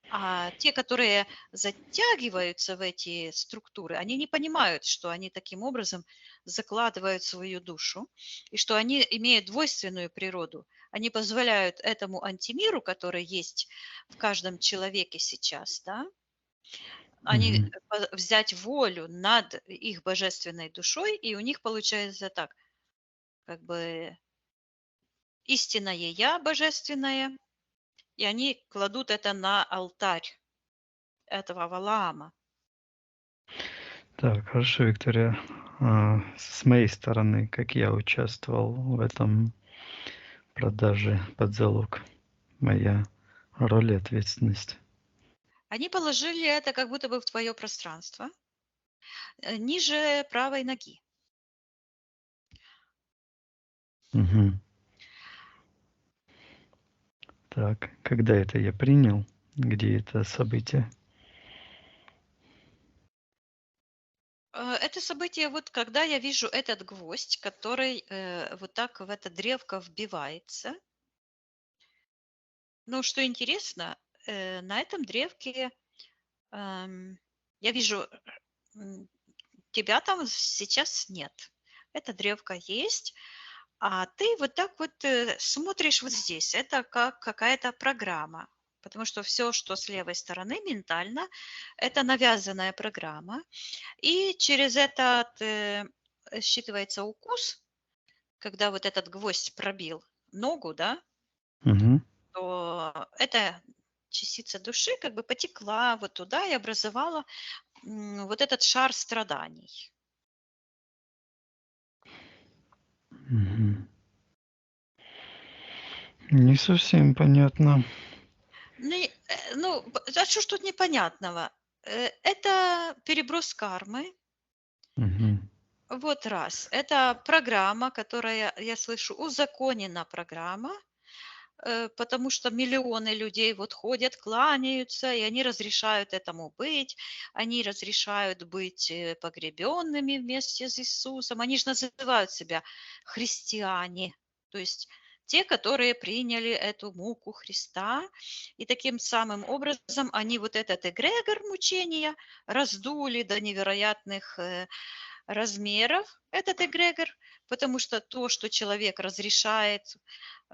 Speaker 2: а те, которые затягиваются в эти структуры, они не понимают, что они таким образом закладывают свою душу, и что они имеют двойственную природу. Они позволяют этому антимиру, который есть в каждом человеке сейчас, да, они
Speaker 1: Мгм.
Speaker 2: взять волю над их божественной душой, и у них получается так, как бы истинное я божественное, и они кладут это на алтарь этого Валаама.
Speaker 1: Так, хорошо, Виктория. С моей стороны, как я участвовал в этом продаже под залог, моя роль и ответственность.
Speaker 2: Они положили это как будто бы в твое пространство, ниже правой ноги.
Speaker 1: Мгм. Так, когда это я принял? Где это событие?
Speaker 2: Это событие, вот когда я вижу этот гвоздь, который вот так в это древко вбивается. Но что интересно, на этом древке эм, я вижу, м, тебя там сейчас нет. Это древко есть, а ты вот так вот смотришь вот здесь. Это как какая-то программа. Потому что все, что с левой стороны ментально, это навязанная программа. И через этот считывается укус, когда вот этот гвоздь пробил ногу, да,
Speaker 1: Мгм.
Speaker 2: то эта частица души как бы потекла вот туда и образовала вот этот шар страданий.
Speaker 1: Мгм. Не совсем понятно.
Speaker 2: А что ж тут непонятного? Это переброс кармы.
Speaker 1: Мгм.
Speaker 2: Вот раз. Это программа, которая, я слышу, узаконена программа, потому что миллионы людей вот ходят, кланяются, и они разрешают этому быть, они разрешают быть погребенными вместе с Иисусом. Они же называют себя христиане, то есть те, которые приняли эту муку Христа, и таким самым образом они вот этот эгрегор мучения раздули до невероятных размеров, этот эгрегор, потому что то, что человек разрешает,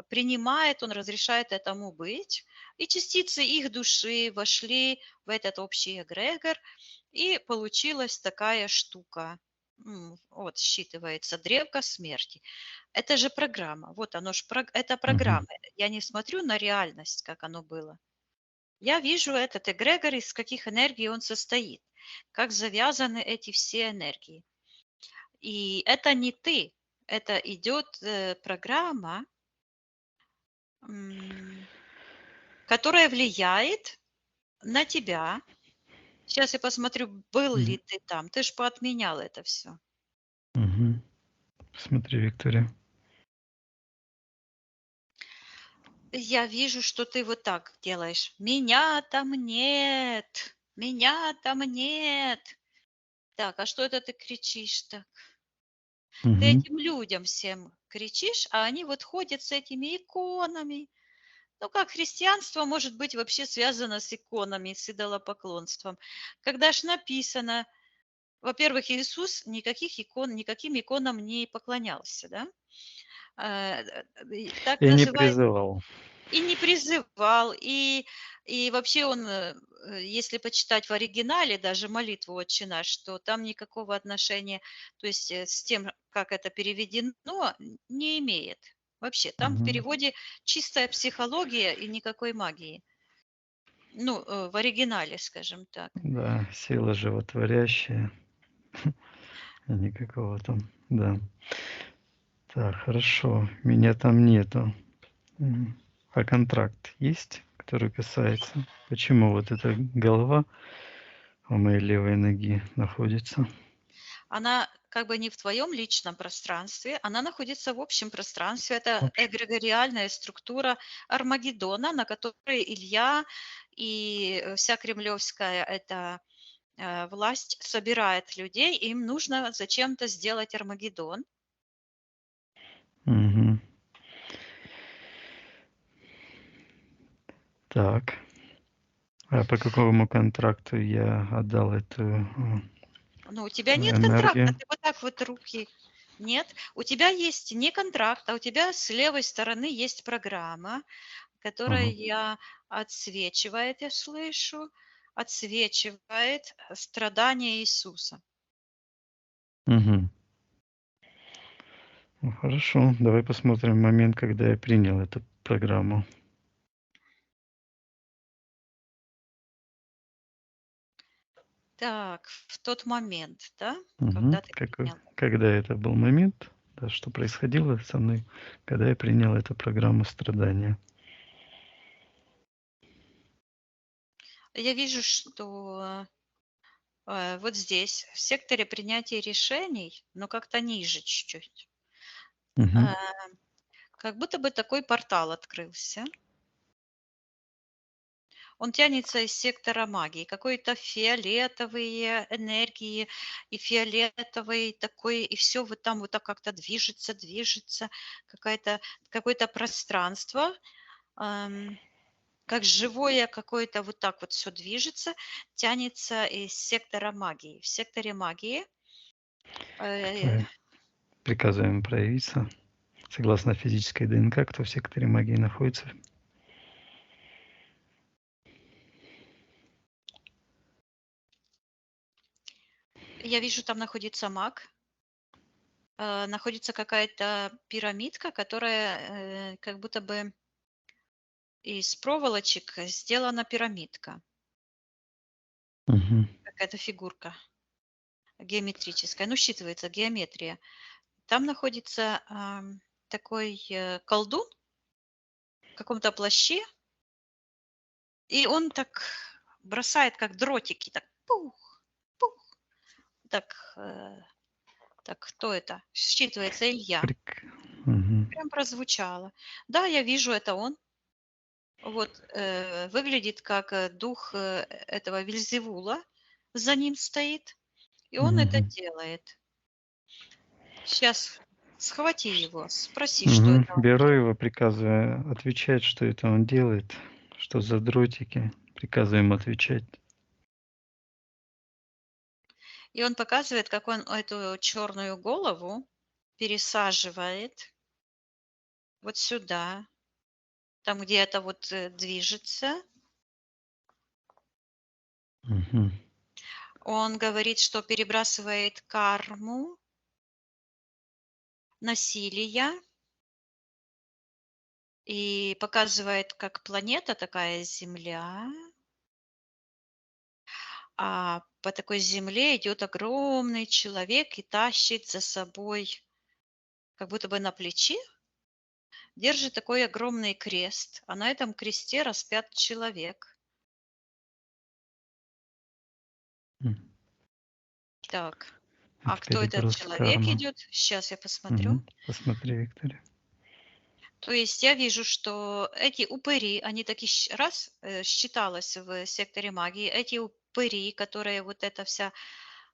Speaker 2: принимает, он разрешает этому быть, и частицы их души вошли в этот общий эгрегор, и получилась такая штука. Вот считывается древко смерти. Это же программа. Вот оно ж, это
Speaker 1: Мгм.
Speaker 2: программа. Я не смотрю на реальность, как оно было. Я вижу этот эгрегор, из каких энергий он состоит, как завязаны эти все энергии. И это не ты, это идет программа, м, которая влияет на тебя. Сейчас я посмотрю, был ли
Speaker 1: М.
Speaker 2: ты там. Ты ж поотменял это все.
Speaker 1: Мгм. Смотри, Виктория.
Speaker 2: Я вижу, что ты вот так делаешь. Меня там нет, меня там нет. Так, а что это ты кричишь так? Ты
Speaker 1: Мгм.
Speaker 2: этим людям всем кричишь, а они вот ходят с этими иконами. Ну, как христианство может быть вообще связано с иконами, с идолопоклонством? Когда ж написано, во-первых, Иисус никаким иконам не поклонялся, да? Так
Speaker 1: Я не
Speaker 2: называемый,
Speaker 1: призывал.
Speaker 2: и не призывал, и вообще он, если почитать в оригинале даже молитву «Отче наш», то там никакого отношения, то есть с тем, как это переведено, не имеет. Вообще, там в переводе чистая психология и никакой магии. Ну, в оригинале, скажем так.
Speaker 1: Да, сила животворящая. И никакого там, да. Так, хорошо. Меня там нету. А контракт есть, который касается? Почему вот эта голова у моей левой ноги находится?
Speaker 2: Она как бы не в твоем личном пространстве, она находится в общем пространстве. Это
Speaker 1: Общем.
Speaker 2: эгрегориальная структура Армагеддона, на которой Илья и вся кремлевская эта власть собирает людей. Им нужно зачем-то сделать Армагеддон.
Speaker 1: Мгм. Так. А по какому контракту я отдал эту
Speaker 2: Ну, у тебя нет контракта,
Speaker 1: энергию?
Speaker 2: ты вот так вот руки. Нет, у тебя есть не контракт, а у тебя с левой стороны есть программа, которая
Speaker 1: Ага.
Speaker 2: я отсвечивает, я слышу, отсвечивает страдания Иисуса.
Speaker 1: Мгм. Ну, хорошо, давай посмотрим момент, когда я принял эту программу.
Speaker 2: Так, в тот момент, да,
Speaker 1: Мгм.
Speaker 2: когда ты принял.
Speaker 1: Когда это был момент, да, что происходило со мной, когда я принял эту программу страдания.
Speaker 2: Я вижу, что вот здесь, в секторе принятия решений, но как-то ниже чуть-чуть,
Speaker 1: Мгм.
Speaker 2: э, как будто бы такой портал открылся. Он тянется из сектора магии, какой-то фиолетовые энергии, и фиолетовый такой, и все вот там вот так как-то движется, какая-то, какое-то пространство, ам, как живое какое-то вот так вот все движется, тянется из сектора магии. В секторе магии э,
Speaker 1: Мы приказываем проявиться. Согласно физической ДНК, кто в секторе магии находится.
Speaker 2: я вижу, там находится маг, находится какая-то пирамидка, которая как будто бы из проволочек сделана пирамидка,
Speaker 1: Мгм.
Speaker 2: какая-то фигурка геометрическая, ну, считывается геометрия. Там находится такой колдун в каком-то плаще, и он так бросает, как дротики, так пух, пух, так, так кто это? Считывается Илья.
Speaker 1: Мгм.
Speaker 2: Прям прозвучало. Да, я вижу, это он. Вот выглядит как дух этого Вельзевула, за ним стоит, и он это
Speaker 1: Мгм.
Speaker 2: делает. Сейчас схвати его, спроси, что
Speaker 1: Мгм.
Speaker 2: это он
Speaker 1: Беру
Speaker 2: делает.
Speaker 1: его, приказываю отвечать, что это он делает, что за дротики. Приказываем отвечать.
Speaker 2: И он показывает, как он эту черную голову пересаживает вот сюда, там, где это вот движется.
Speaker 1: Мгм.
Speaker 2: Он говорит, что перебрасывает карму, насилия и показывает, как планета такая Земля, а по такой земле идет огромный человек и тащит за собой, как будто бы на плече, держит такой огромный крест, а на этом кресте распят человек.
Speaker 1: М.
Speaker 2: Так, а
Speaker 1: Это
Speaker 2: кто этот
Speaker 1: переброс
Speaker 2: человек
Speaker 1: кармы.
Speaker 2: идет? Сейчас я посмотрю.
Speaker 1: Мгм. Посмотри, Виктория.
Speaker 2: То есть я вижу, что эти упыри, они таки раз считалось в секторе магии, эти упыри, которые вот эта вся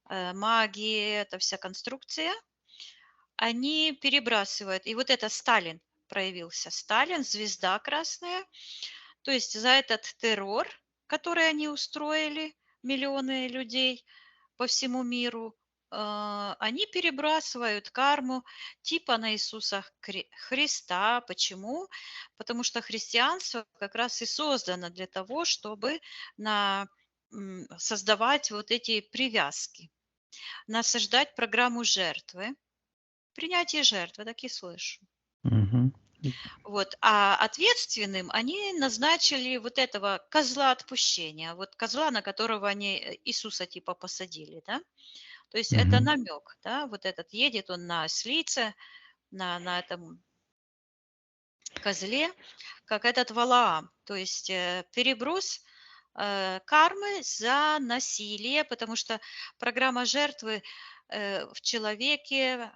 Speaker 2: магия, эта вся конструкция, они перебрасывают. И вот это Сталин проявился. Сталин, звезда красная. То есть за этот террор, который они устроили, миллионы людей по всему миру, они перебрасывают карму типа на Иисуса Христа. Почему? Потому что христианство как раз и создано для того, чтобы создавать вот эти привязки, насаждать программу жертвы. Принятие жертвы, так и слышу.
Speaker 1: Мгм.
Speaker 2: Вот. А ответственным они назначили вот этого козла отпущения, вот козла, на которого они Иисуса типа посадили, да. То есть это
Speaker 1: Мгм.
Speaker 2: намек, да, вот этот едет он на ослице, на этом козле, как этот Валаам, то есть переброс кармы за насилие, потому что программа жертвы в человеке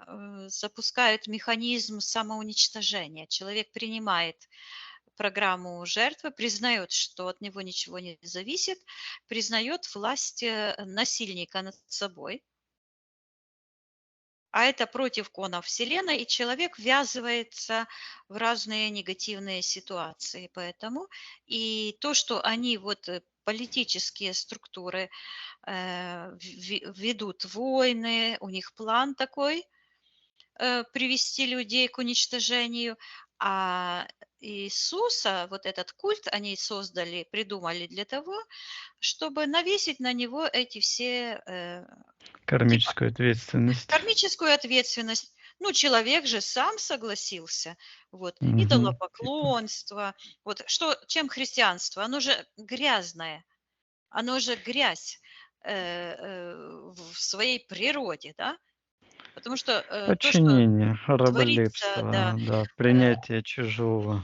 Speaker 2: запускает механизм самоуничтожения. Человек принимает программу жертвы, признает, что от него ничего не зависит, признает власть насильника над собой, а это против кона Вселенной, и человек ввязывается в разные негативные ситуации. Поэтому и то, что они вот политические структуры ведут войны, у них план такой привести людей к уничтожению, а Иисуса, вот этот культ они создали, придумали для того, чтобы навесить на него эти все типа
Speaker 1: Кармическую ответственность.
Speaker 2: кармическую ответственность. Ну, человек же сам согласился. Вот.
Speaker 1: Типа
Speaker 2: Идолопоклонство. Вот. Что, чем христианство? Оно же грязное. Оно же грязь в своей природе, да? Потому что то, что
Speaker 1: подчинение,
Speaker 2: творится, да,
Speaker 1: раболепство, да,
Speaker 2: э,
Speaker 1: принятие чужого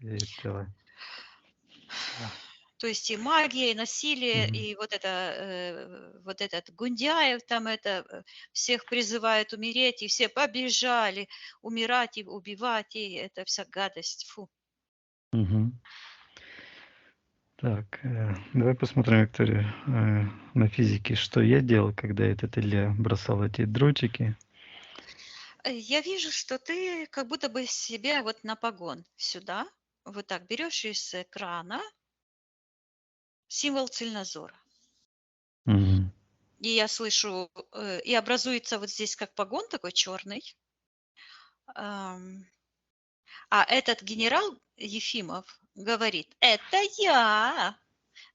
Speaker 1: этого. Да.
Speaker 2: то есть и магия, и насилие,
Speaker 1: Мгм.
Speaker 2: и вот это, вот этот Гундяев там это всех призывает умереть, и все побежали умирать и убивать, и это вся гадость. Фу.
Speaker 1: Мгм. Так, давай посмотрим, Виктория, на физике, что я делал, когда этот Илья бросал эти дротики.
Speaker 2: Я вижу, что ты как будто бы себе вот на погон сюда, вот так берешь из экрана символ цельнозора.
Speaker 1: Мгм.
Speaker 2: И я слышу, и образуется вот здесь как погон такой черный. А этот генерал Ефимов говорит, это я.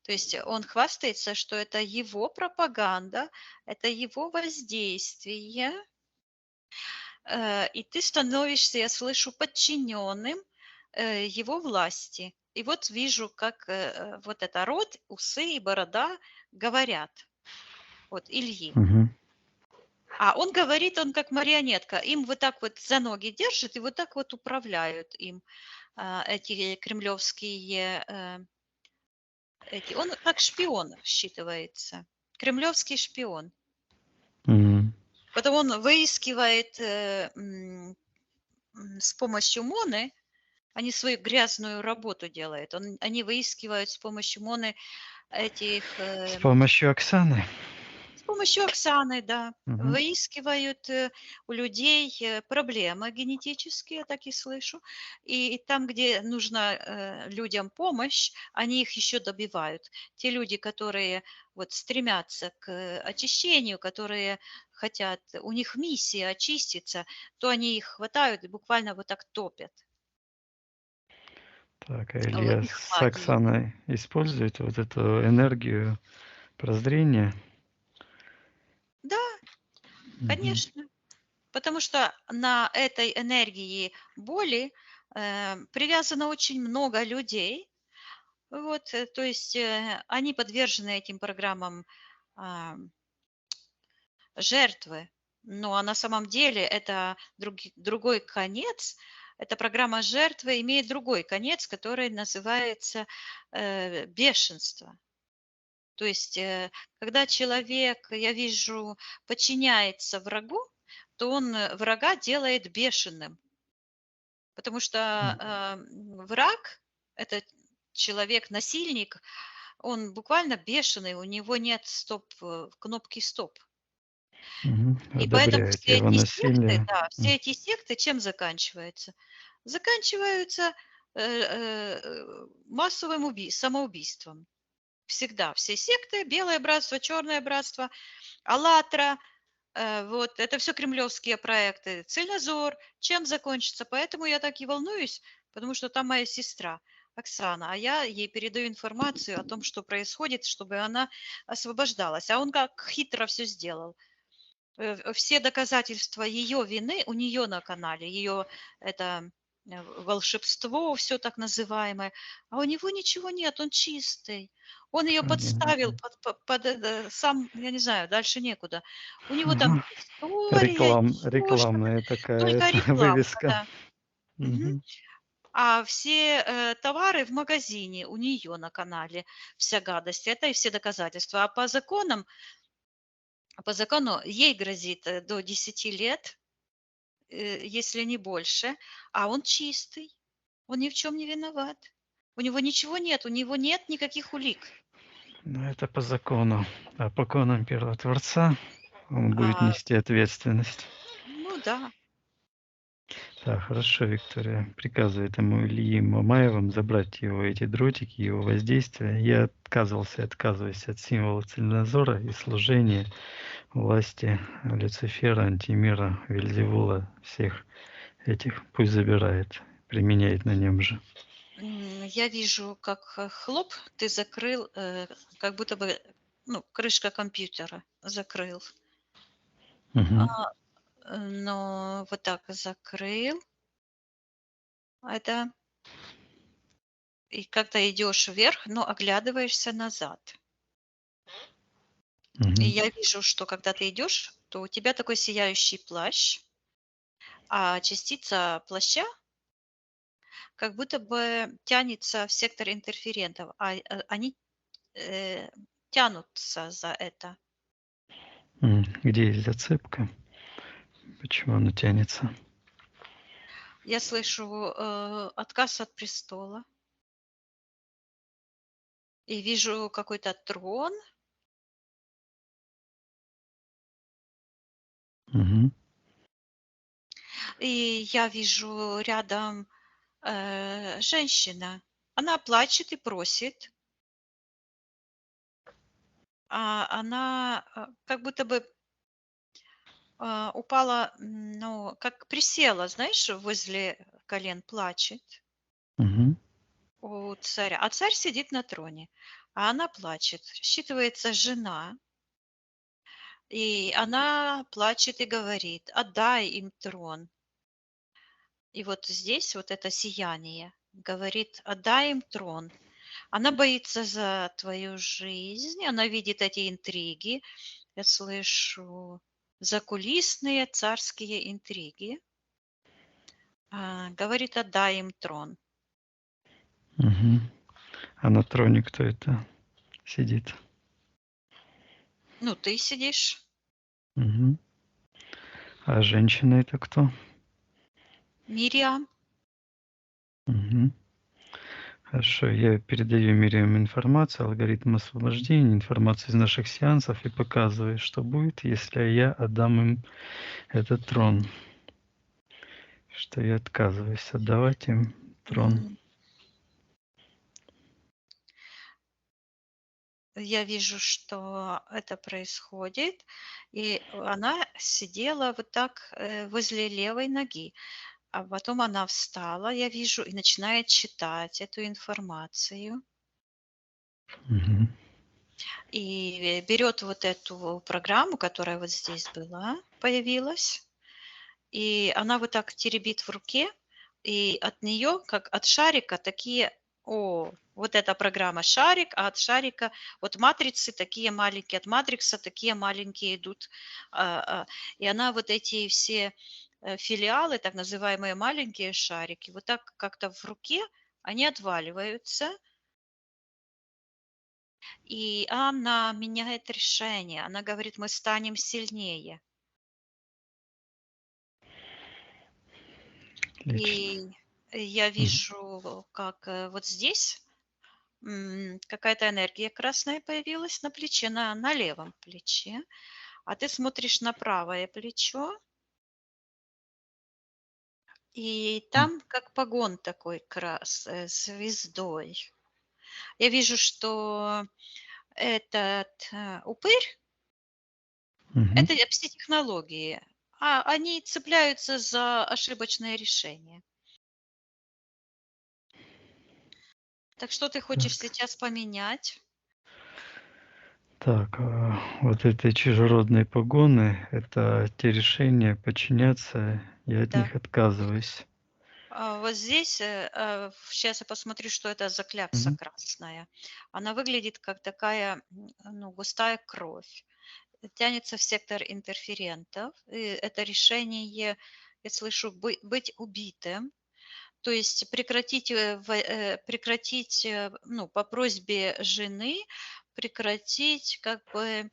Speaker 2: То есть он хвастается, что это его пропаганда, это его воздействие, и ты становишься, я слышу, подчиненным его власти. И вот вижу, как вот это рот, усы и борода говорят, вот Ильи.
Speaker 1: Мгм.
Speaker 2: А он говорит, он как марионетка, им вот так вот за ноги держит и вот так вот управляют им эти кремлевские эти. Он как шпион считывается, кремлевский шпион.
Speaker 1: Мгм.
Speaker 2: Потом он выискивает с помощью Моны, они свою грязную работу делают. Они выискивают с помощью Моны этих,
Speaker 1: С помощью Оксаны.
Speaker 2: с помощью Оксаны, да,
Speaker 1: Мгм.
Speaker 2: выискивают у людей проблемы генетические, я так и слышу. И там, где нужна людям помощь, они их еще добивают. Те люди, которые вот стремятся к очищению, которые хотят, у них миссия очиститься, то они их хватают и буквально вот так топят
Speaker 1: Так, а
Speaker 2: в
Speaker 1: Илья
Speaker 2: их
Speaker 1: с
Speaker 2: магии.
Speaker 1: Оксаной использует вот эту энергию прозрения?
Speaker 2: Да,
Speaker 1: Мгм.
Speaker 2: конечно. Потому что на этой энергии боли привязано очень много людей. Вот, то есть они подвержены этим программам а, жертвы. Ну, а на самом деле это другой конец. Эта программа жертвы имеет другой конец, который называется бешенство. То есть, когда человек, я вижу, подчиняется врагу, то он врага делает бешеным. Потому что враг, это человек-насильник, он буквально бешеный, у него нет кнопки стоп.
Speaker 1: Мгм.
Speaker 2: И поэтому
Speaker 1: Одобряет
Speaker 2: все
Speaker 1: его
Speaker 2: эти секты,
Speaker 1: насилие.
Speaker 2: да, все эти секты чем заканчиваются? Заканчиваются массовым самоубийством. Всегда. Все секты, Белое братство, Черное братство, АЛЛАТРА, вот, это все кремлевские проекты. Цельнозор, чем закончится? Поэтому я так и волнуюсь, потому что там моя сестра Оксана, а я ей передаю информацию о том, что происходит, чтобы она освобождалась. А он как хитро все сделал. Все доказательства ее вины у нее на канале. Ее это волшебство, все так называемое, а у него ничего нет, он чистый. Он ее подставил
Speaker 1: Понятно.
Speaker 2: сам, я не знаю, дальше некуда. У него там
Speaker 1: Ага.
Speaker 2: история, еще что-то,
Speaker 1: Рекламная такая
Speaker 2: только
Speaker 1: это
Speaker 2: рекламка,
Speaker 1: вывеска.
Speaker 2: да. Мгм.
Speaker 1: Мгм.
Speaker 2: А все товары в магазине у нее на канале, вся гадость, это и все доказательства. А по закону ей грозит до 10 лет, если не больше, а он чистый, он ни в чем не виноват. У него ничего нет, у него нет никаких улик.
Speaker 1: Ну, это по закону. А по законам Первотворца он будет
Speaker 2: А,
Speaker 1: нести ответственность.
Speaker 2: ну да.
Speaker 1: Так, хорошо, Виктория. Приказывает ему Ильи Мамаевым забрать его эти дротики, его воздействие. Я отказываюсь от символа целеназора и служения власти Люцифера, Антимира, Вельзевула, всех этих. Пусть забирает, применяет на нем же.
Speaker 2: Я вижу, как хлоп, ты закрыл, как будто бы, ну, крышка компьютера закрыл. А,
Speaker 1: Мгм.
Speaker 2: но вот так закрыл. Это и когда идешь вверх, но оглядываешься назад. И
Speaker 1: Мгм.
Speaker 2: я вижу, что когда ты идешь, то у тебя такой сияющий плащ, а частица плаща как будто бы тянется в сектор интерферентов, они э, тянутся за это.
Speaker 1: Где есть зацепка? Почему она тянется?
Speaker 2: Я слышу отказ от престола и вижу какой-то трон,
Speaker 1: Мгм.
Speaker 2: и я вижу рядом женщина. Она плачет и просит, а она как будто бы упала, ну, как присела, знаешь, возле колен плачет
Speaker 1: Мгм.
Speaker 2: у царя. А царь сидит на троне, а она плачет. Считывается жена, и она плачет и говорит: "Отдай им трон". И вот здесь вот это сияние говорит: "Отдай им трон". Она боится за твою жизнь, она видит эти интриги. Я слышу закулисные царские интриги. Говорит: "Отдай им трон".
Speaker 1: Мгм. А на троне кто это сидит?
Speaker 2: Ну, ты сидишь.
Speaker 1: Мгм. А женщина это кто?
Speaker 2: Мириам.
Speaker 1: Мгм. Хорошо, я передаю Мириам информацию, алгоритм освобождения, информацию из наших сеансов и показываю, что будет, если я отдам им этот трон. Что я отказываюсь отдавать им трон.
Speaker 2: Я вижу, что это происходит, и она сидела вот так, возле левой ноги, а потом она встала, я вижу, и начинает читать эту информацию.
Speaker 1: Мгм.
Speaker 2: И берет вот эту программу, которая вот здесь была, появилась, и она вот так теребит в руке, и от нее, как от шарика, такие, вот эта программа шарик, а от шарика, от матрицы такие маленькие, от матрикса такие маленькие идут. А, а, И она вот эти все филиалы, так называемые маленькие шарики, вот так как-то в руке, они отваливаются, и она меняет решение. Она говорит: "Мы станем сильнее".
Speaker 1: Отлично.
Speaker 2: И я
Speaker 1: Мгм.
Speaker 2: вижу, как вот здесь какая-то энергия красная появилась на плече, на левом плече, а ты смотришь на правое плечо, и там как погон такой звездой. Я вижу, что этот упырь,
Speaker 1: Мгм.
Speaker 2: это пси-технологии, а они цепляются за ошибочное решение. Так что ты хочешь
Speaker 1: Так.
Speaker 2: сейчас поменять?
Speaker 1: Так, вот эти чужеродные погоны — это те решения подчиняться, я от
Speaker 2: Да.
Speaker 1: них отказываюсь.
Speaker 2: Вот здесь, сейчас я посмотрю, что это за клякса
Speaker 1: Мгм.
Speaker 2: красная. Она выглядит как такая, ну, густая кровь. Тянется в сектор интерферентов. И это решение, я слышу, быть убитым. То есть прекратить, прекратить, ну, по просьбе жены, прекратить как бы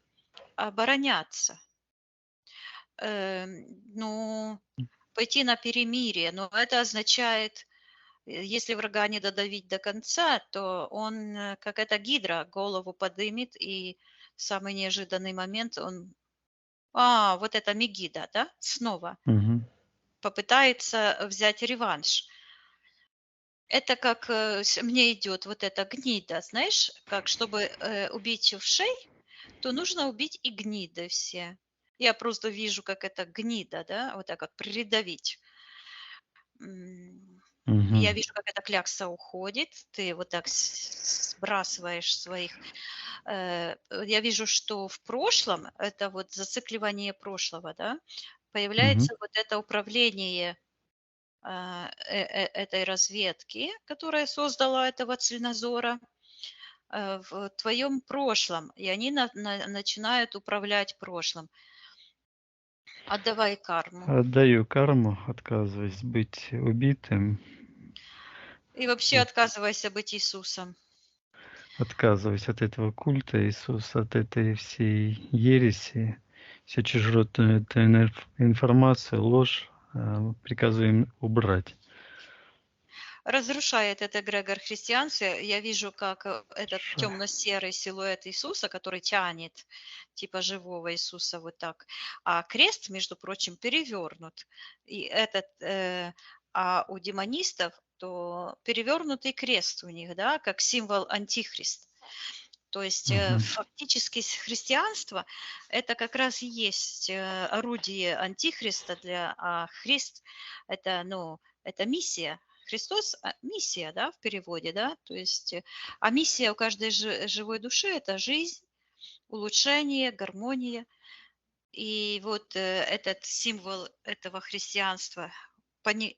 Speaker 2: обороняться. Ну, пойти на перемирие, но это означает, если врага не додавить до конца, то он, как эта гидра, голову подымет, и в самый неожиданный момент он вот это Мегида, да, снова
Speaker 1: Мгм.
Speaker 2: попытается взять реванш. Это как, мне идет вот эта гнида, знаешь, как чтобы, убить вшей, то нужно убить и гниды все. Я просто вижу, как это гнида, да, вот так вот придавить. М, я
Speaker 1: Мгм.
Speaker 2: вижу, как эта клякса уходит, ты вот так сбрасываешь своих. Я вижу, что в прошлом, это вот зацикливание прошлого, да,
Speaker 1: Мгм.
Speaker 2: появляется вот это управление этой разведки, которая создала этого Цельнозора, в твоем прошлом, и они начинают управлять прошлым. Отдавай карму.
Speaker 1: Отдаю карму, отказываясь быть убитым,
Speaker 2: И вообще
Speaker 1: и
Speaker 2: отказывайся быть Иисусом.
Speaker 1: отказываясь от этого культа Иисуса, от этой всей ереси, всю чужеродную эту информацию, ложь, приказываем убрать.
Speaker 2: Разрушает это эгрегор христианства. Я вижу, как этот
Speaker 1: Ша-
Speaker 2: темно-серый силуэт Иисуса, который тянет, типа живого Иисуса вот так. А крест, между прочим, перевернут. И этот, у демонистов, то перевернутый крест у них, да, как символ антихрист. То есть
Speaker 1: Мгм.
Speaker 2: фактически христианство это как раз и есть орудие антихриста Христ это, ну, это миссия. Христос миссия, да, в переводе, да, то есть, а миссия у каждой живой души это жизнь, улучшение, гармония. И вот этот символ этого христианства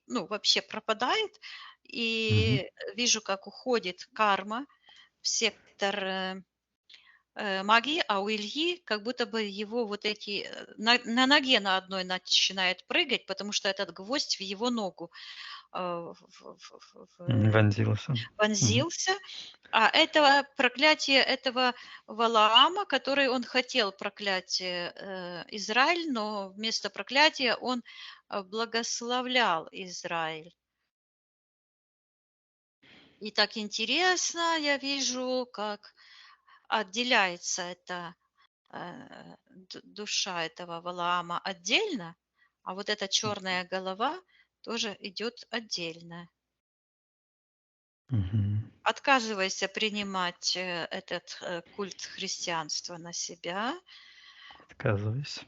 Speaker 2: ну, вообще пропадает,
Speaker 1: Мгм.
Speaker 2: и вижу, как уходит карма в сектор магии, а у Ильи как будто бы его вот эти, на ноге на одной начинает прыгать, потому что этот гвоздь в его ногу
Speaker 1: Вонзился. Мгм.
Speaker 2: вонзился. А это проклятие этого Валаама, который он хотел проклять Израиль, но вместо проклятия он благословлял Израиль. И так интересно, я вижу, как отделяется эта душа этого Валаама отдельно, а вот эта черная голова тоже идет отдельно.
Speaker 1: Мгм.
Speaker 2: Отказывайся принимать этот культ христианства на себя.
Speaker 1: Отказываюсь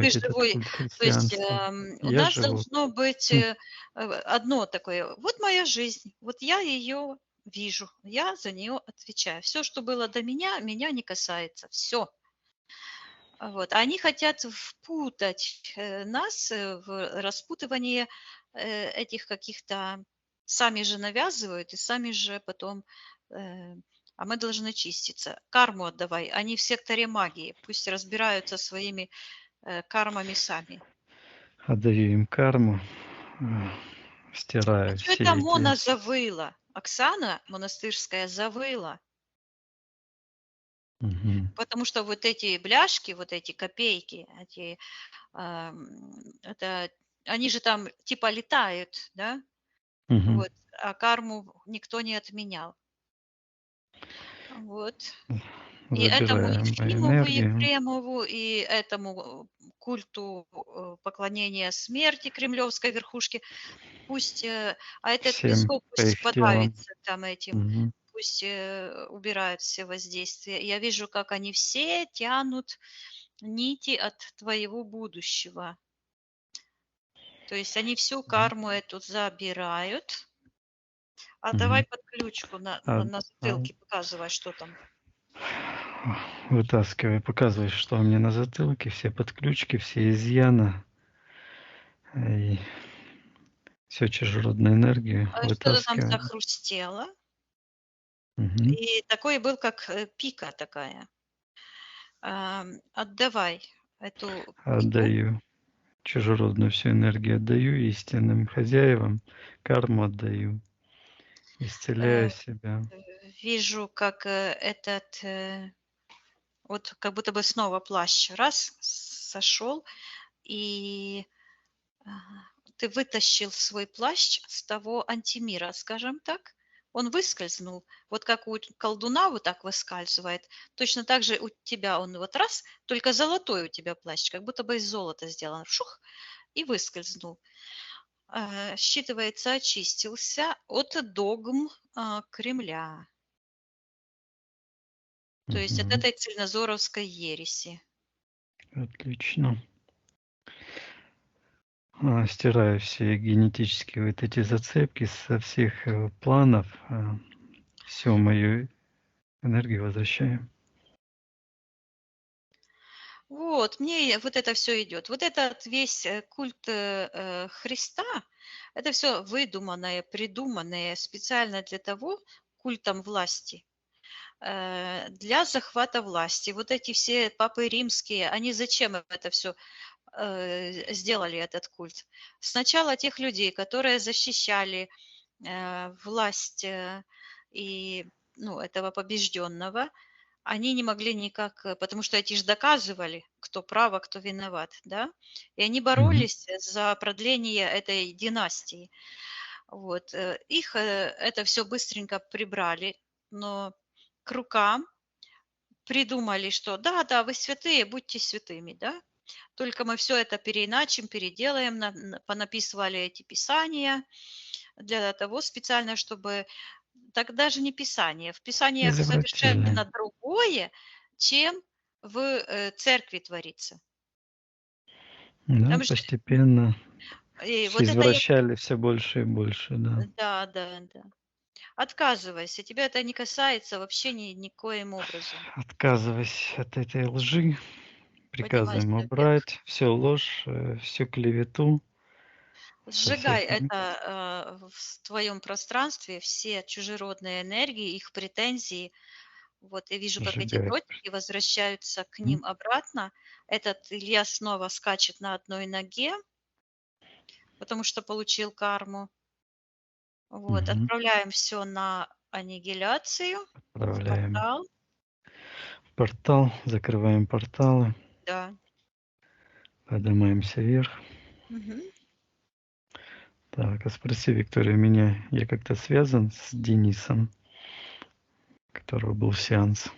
Speaker 2: Ты
Speaker 1: принимать этот
Speaker 2: живой,
Speaker 1: культ
Speaker 2: то есть
Speaker 1: христианства.
Speaker 2: у
Speaker 1: Я
Speaker 2: нас
Speaker 1: живу.
Speaker 2: должно быть
Speaker 1: Хм.
Speaker 2: одно такое. Вот моя жизнь, вот я ее вижу, я за нее отвечаю. Все, что было до меня, меня не касается. Все. Вот. Они хотят впутать нас в распутывание этих каких-то, сами же навязывают и сами же потом, э, а мы должны чиститься. Карму отдавай, они в секторе магии, пусть разбираются своими кармами сами.
Speaker 1: Отдаю им карму, э,
Speaker 2: А
Speaker 1: стираю
Speaker 2: что это
Speaker 1: все
Speaker 2: Мона
Speaker 1: эти.
Speaker 2: завыла? Оксана монастырская завыла,
Speaker 1: Мгм.
Speaker 2: потому что вот эти бляшки, вот эти копейки, эти, это, они же там типа летают, да?
Speaker 1: Мгм.
Speaker 2: Вот, а карму никто не отменял. Вот. И этому
Speaker 1: Забираем мою
Speaker 2: Ефимову,
Speaker 1: энергию.
Speaker 2: Ефремову, и этому культу поклонения смерти кремлевской верхушки, пусть, а этот
Speaker 1: Всем
Speaker 2: Песков
Speaker 1: по
Speaker 2: пусть
Speaker 1: их делам.
Speaker 2: подавится там этим,
Speaker 1: Мгм.
Speaker 2: пусть убирают все воздействия. Я вижу, как они все тянут нити от твоего будущего. То есть они всю
Speaker 1: Мгм.
Speaker 2: карму эту забирают. А давай
Speaker 1: Мгм.
Speaker 2: под ключку
Speaker 1: А,
Speaker 2: на
Speaker 1: а,
Speaker 2: затылке показывай, что там.
Speaker 1: Вытаскивай, показывай, что у меня на затылке, все подключки, все изъяны. И всю чужеродную энергию
Speaker 2: Что-то там
Speaker 1: вытаскиваем.
Speaker 2: захрустело,
Speaker 1: Мгм.
Speaker 2: и такой был, как пика такая. Отдавай эту пику.
Speaker 1: Отдаю чужеродную всю энергию, отдаю истинным хозяевам, карму отдаю, исцеляю
Speaker 2: Э,
Speaker 1: себя.
Speaker 2: Вижу, как вот как будто бы снова плащ раз сошел, и а, ты вытащил свой плащ с того антимира, скажем так. Он выскользнул, вот как у колдуна вот так выскальзывает. Точно так же у тебя он вот раз, только золотой у тебя плащ, как будто бы из золота сделан. Шух, и выскользнул. Считывается, очистился от догм Кремля, то есть от
Speaker 1: Мгм.
Speaker 2: этой цельнозоровской ереси.
Speaker 1: Отлично. Стираю все генетические вот эти зацепки со всех планов, всю мою энергию возвращаю.
Speaker 2: Вот, мне вот это все идет. Вот этот весь культ Христа, это все выдуманное, придуманное специально для того, культом власти, для захвата власти. Вот эти все папы римские, они зачем это все сделали, этот культ? Сначала тех людей, которые защищали власть и ну, этого побежденного, они не могли никак, потому что эти ж доказывали, кто прав, а кто виноват, да. И они
Speaker 1: Мгм.
Speaker 2: боролись за продление этой династии. Вот, их, это все быстренько прибрали, но к рукам придумали, что да-да, вы святые, будьте святыми, да. Только мы все это переиначим, переделаем, понаписывали эти писания для того специально, чтобы так даже не Писание. В Писаниях
Speaker 1: Извратили.
Speaker 2: совершенно другое, чем в, церкви творится.
Speaker 1: Да,
Speaker 2: Потому что
Speaker 1: постепенно
Speaker 2: и
Speaker 1: все
Speaker 2: вот это и
Speaker 1: извращали все больше и больше, да.
Speaker 2: да, да, да. Отказывайся, тебя это не касается вообще никоим образом.
Speaker 1: Отказываясь от этой лжи, приказываем
Speaker 2: Поднимайся вверх.
Speaker 1: убрать всю ложь, всю клевету со
Speaker 2: Сжигай
Speaker 1: всех
Speaker 2: это, в твоем пространстве, все чужеродные энергии, их претензии. Вот я вижу, как эти
Speaker 1: сжигает.
Speaker 2: дротики возвращаются к
Speaker 1: М,
Speaker 2: ним обратно. Этот Илья снова скачет на одной ноге, потому что получил карму. Вот,
Speaker 1: мгм.
Speaker 2: отправляем все на аннигиляцию в
Speaker 1: Отправляем
Speaker 2: портал.
Speaker 1: портал, закрываем порталы,
Speaker 2: Да.
Speaker 1: поднимаемся вверх.
Speaker 2: Мгм.
Speaker 1: Так, а спроси, Виктория, меня, я как-то связан с Денисом, у которого был сеанс?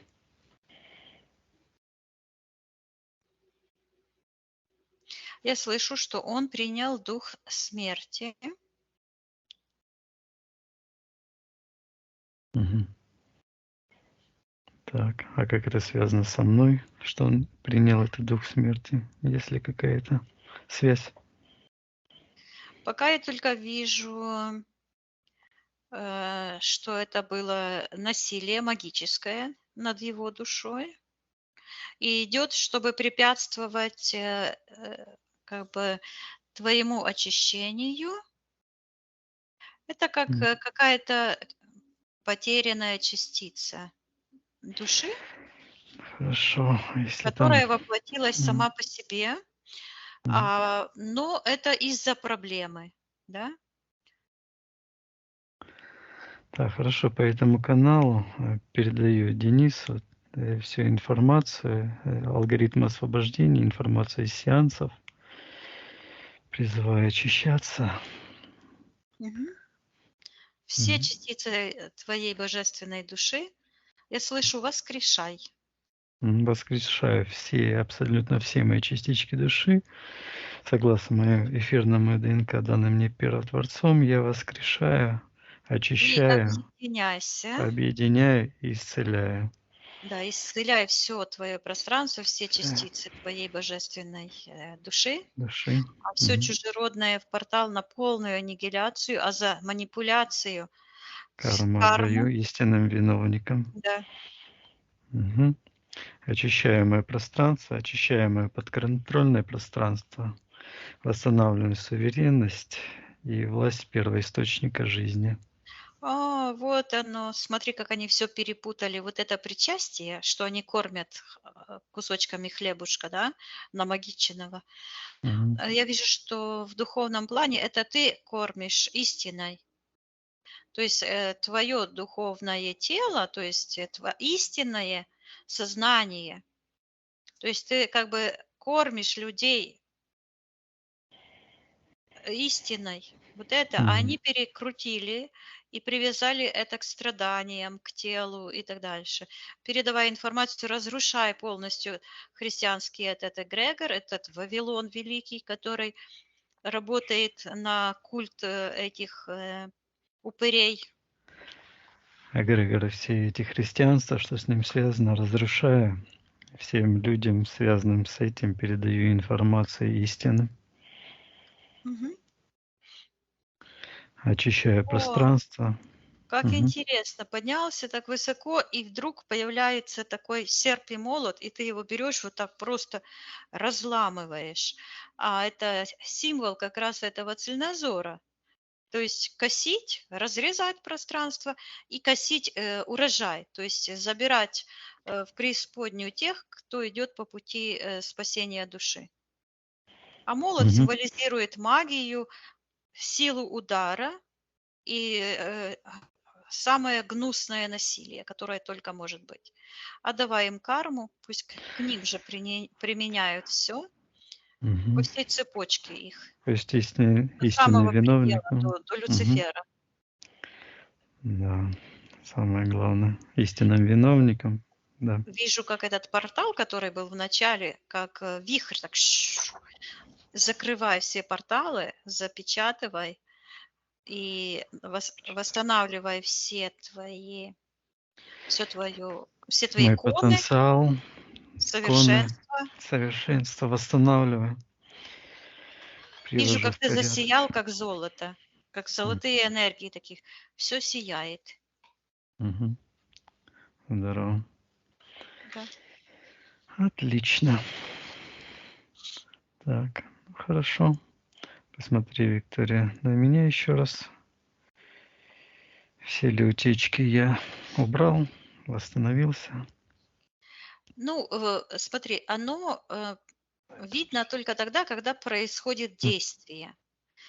Speaker 2: Я слышу, что он принял дух смерти.
Speaker 1: Мгм. Так, а как это связано со мной, что он принял этот дух смерти? Есть ли какая-то связь?
Speaker 2: Пока я только вижу, что это было насилие магическое над его душой. И идет, чтобы препятствовать, как бы твоему очищению. Это как,
Speaker 1: М,
Speaker 2: какая-то потерянная частица души,
Speaker 1: Хорошо, если там...
Speaker 2: которая воплотилась
Speaker 1: м,
Speaker 2: сама по себе,
Speaker 1: м.
Speaker 2: но это из-за проблемы, да.
Speaker 1: Так, хорошо, по этому каналу передаю Денису всю информацию, алгоритм освобождения, информацию из сеансов, призываю очищаться.
Speaker 2: Мгм. Все
Speaker 1: М.
Speaker 2: частицы, твоей божественной души, я слышу, воскрешай.
Speaker 1: Воскрешаю все, абсолютно все мои частички души, согласно моему эфирному ДНК, данным мне Первотворцом, я воскрешаю,
Speaker 2: И
Speaker 1: очищаю,
Speaker 2: объединяйся.
Speaker 1: объединяю и исцеляю.
Speaker 2: Да, исцеляй все твое пространство, все
Speaker 1: Все
Speaker 2: частицы твоей божественной, души,
Speaker 1: души.
Speaker 2: а все
Speaker 1: Мгм.
Speaker 2: чужеродное в портал на полную аннигиляцию, а за манипуляцию в
Speaker 1: Карму отдаю
Speaker 2: карму.
Speaker 1: истинным виновникам.
Speaker 2: Да.
Speaker 1: Мгм. Очищаемое пространство, очищаемое подконтрольное пространство, восстанавливаем суверенность и власть первоисточника жизни.
Speaker 2: Вот оно. Смотри, как они все перепутали. Вот это причастие, что они кормят кусочками хлебушка, да, намагиченного.
Speaker 1: Мгм.
Speaker 2: Я вижу, что в духовном плане это ты кормишь истиной. То есть твое духовное тело, то есть истинное сознание. То есть ты как бы кормишь людей истиной. Вот это, а
Speaker 1: Мгм.
Speaker 2: они перекрутили и привязали это к страданиям, к телу и так дальше. Передавая информацию, разрушая полностью христианский этот эгрегор, этот Вавилон великий, который работает на культ этих упырей.
Speaker 1: Эгрегоры все эти христианства, что с ним связано, разрушаю. Всем людям, связанным с этим, передаю информацию истины,
Speaker 2: Мгм.
Speaker 1: очищаю
Speaker 2: О,
Speaker 1: пространство.
Speaker 2: как
Speaker 1: Мгм.
Speaker 2: интересно, поднялся так высоко, и вдруг появляется такой серп и молот, и ты его берешь вот так просто разламываешь. А это символ как раз этого цельнозора. То есть косить, разрезать пространство и косить урожай, то есть забирать в преисподнюю тех, кто идет по пути спасения души. А молот
Speaker 1: Мгм.
Speaker 2: символизирует магию, силу удара и самое гнусное насилие, которое только может быть. Отдавай им карму, пусть к ним же применяют все, по
Speaker 1: Мгм.
Speaker 2: всей цепочке их,
Speaker 1: То есть истинный,
Speaker 2: до
Speaker 1: истинный
Speaker 2: самого
Speaker 1: виновник.
Speaker 2: предела,
Speaker 1: Он.
Speaker 2: до
Speaker 1: Мгм.
Speaker 2: Люцифера.
Speaker 1: Да, самое главное. Истинным виновником. Да.
Speaker 2: Вижу, как этот портал, который был в начале, как вихрь, так закрывай все порталы, запечатывай и восстанавливай все твои
Speaker 1: Мой
Speaker 2: коны,
Speaker 1: потенциал, иконы,
Speaker 2: совершенства.
Speaker 1: совершенство восстанавливаю,
Speaker 2: Вижу,
Speaker 1: привожу
Speaker 2: как
Speaker 1: в
Speaker 2: ты
Speaker 1: порядок.
Speaker 2: засиял, как золото, как
Speaker 1: М.
Speaker 2: золотые энергии таких. Все сияет.
Speaker 1: Мгм. Здорово.
Speaker 2: Да.
Speaker 1: Отлично. Так, хорошо. Посмотри, Виктория, на меня еще раз. Все ли утечки я убрал, восстановился.
Speaker 2: Ну, смотри, оно видно только тогда, когда происходит
Speaker 1: М.
Speaker 2: действие.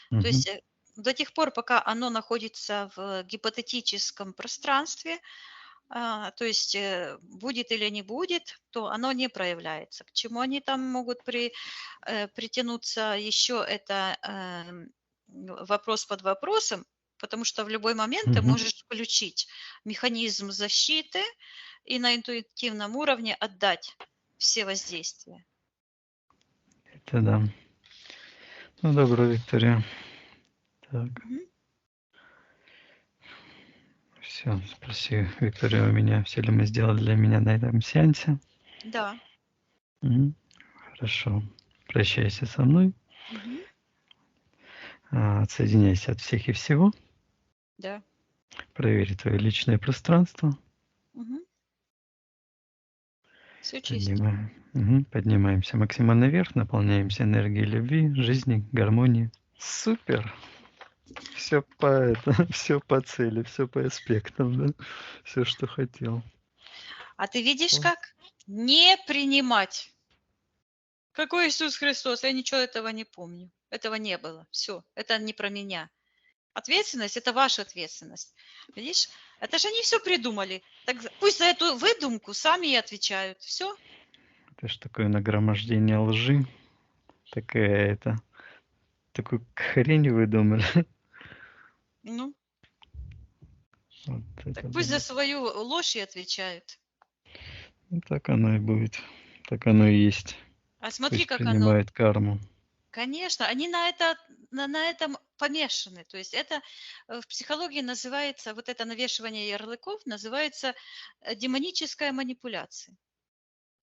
Speaker 2: То
Speaker 1: Мгм.
Speaker 2: есть до тех пор, пока оно находится в гипотетическом пространстве, то есть будет или не будет, то оно не проявляется. К чему они там могут притянуться, еще это вопрос под вопросом, потому что в любой момент ты
Speaker 1: Мгм.
Speaker 2: можешь включить механизм защиты и на интуитивном уровне отдать все воздействия.
Speaker 1: Это да. Ну, добро, Виктория. Так,
Speaker 2: Мгм.
Speaker 1: все, спроси, Виктория, у меня, все ли мы сделали для меня на этом сеансе.
Speaker 2: Да.
Speaker 1: Мгм. Хорошо. Прощайся со мной.
Speaker 2: Мгм.
Speaker 1: Отсоединяйся от всех и всего.
Speaker 2: Да.
Speaker 1: Проверь твое личное пространство.
Speaker 2: Все чисто.
Speaker 1: Поднимаемся максимально вверх, наполняемся энергией любви, жизни, гармонии. Супер! Все по все по цели, все по аспектам, да? Все, что хотел.
Speaker 2: А ты видишь
Speaker 1: О.
Speaker 2: как? Не принимать. Какой Иисус Христос? Я ничего этого не помню. Этого не было. Все, это не про меня. Ответственность– это ваша ответственность. Видишь? Это же они все придумали. Так пусть за эту выдумку сами и отвечают. Все.
Speaker 1: Это ж такое нагромождение лжи. Такая такую хрень выдумали.
Speaker 2: Ну,
Speaker 1: Вот
Speaker 2: так
Speaker 1: это
Speaker 2: пусть за
Speaker 1: да.
Speaker 2: свою ложь и отвечают.
Speaker 1: Ну, так оно и будет. Так оно и есть.
Speaker 2: А смотри,
Speaker 1: Пусть
Speaker 2: как оно.
Speaker 1: принимает карму.
Speaker 2: Конечно, они на этом помешаны. То есть это в психологии называется, вот это навешивание ярлыков называется демоническая манипуляция.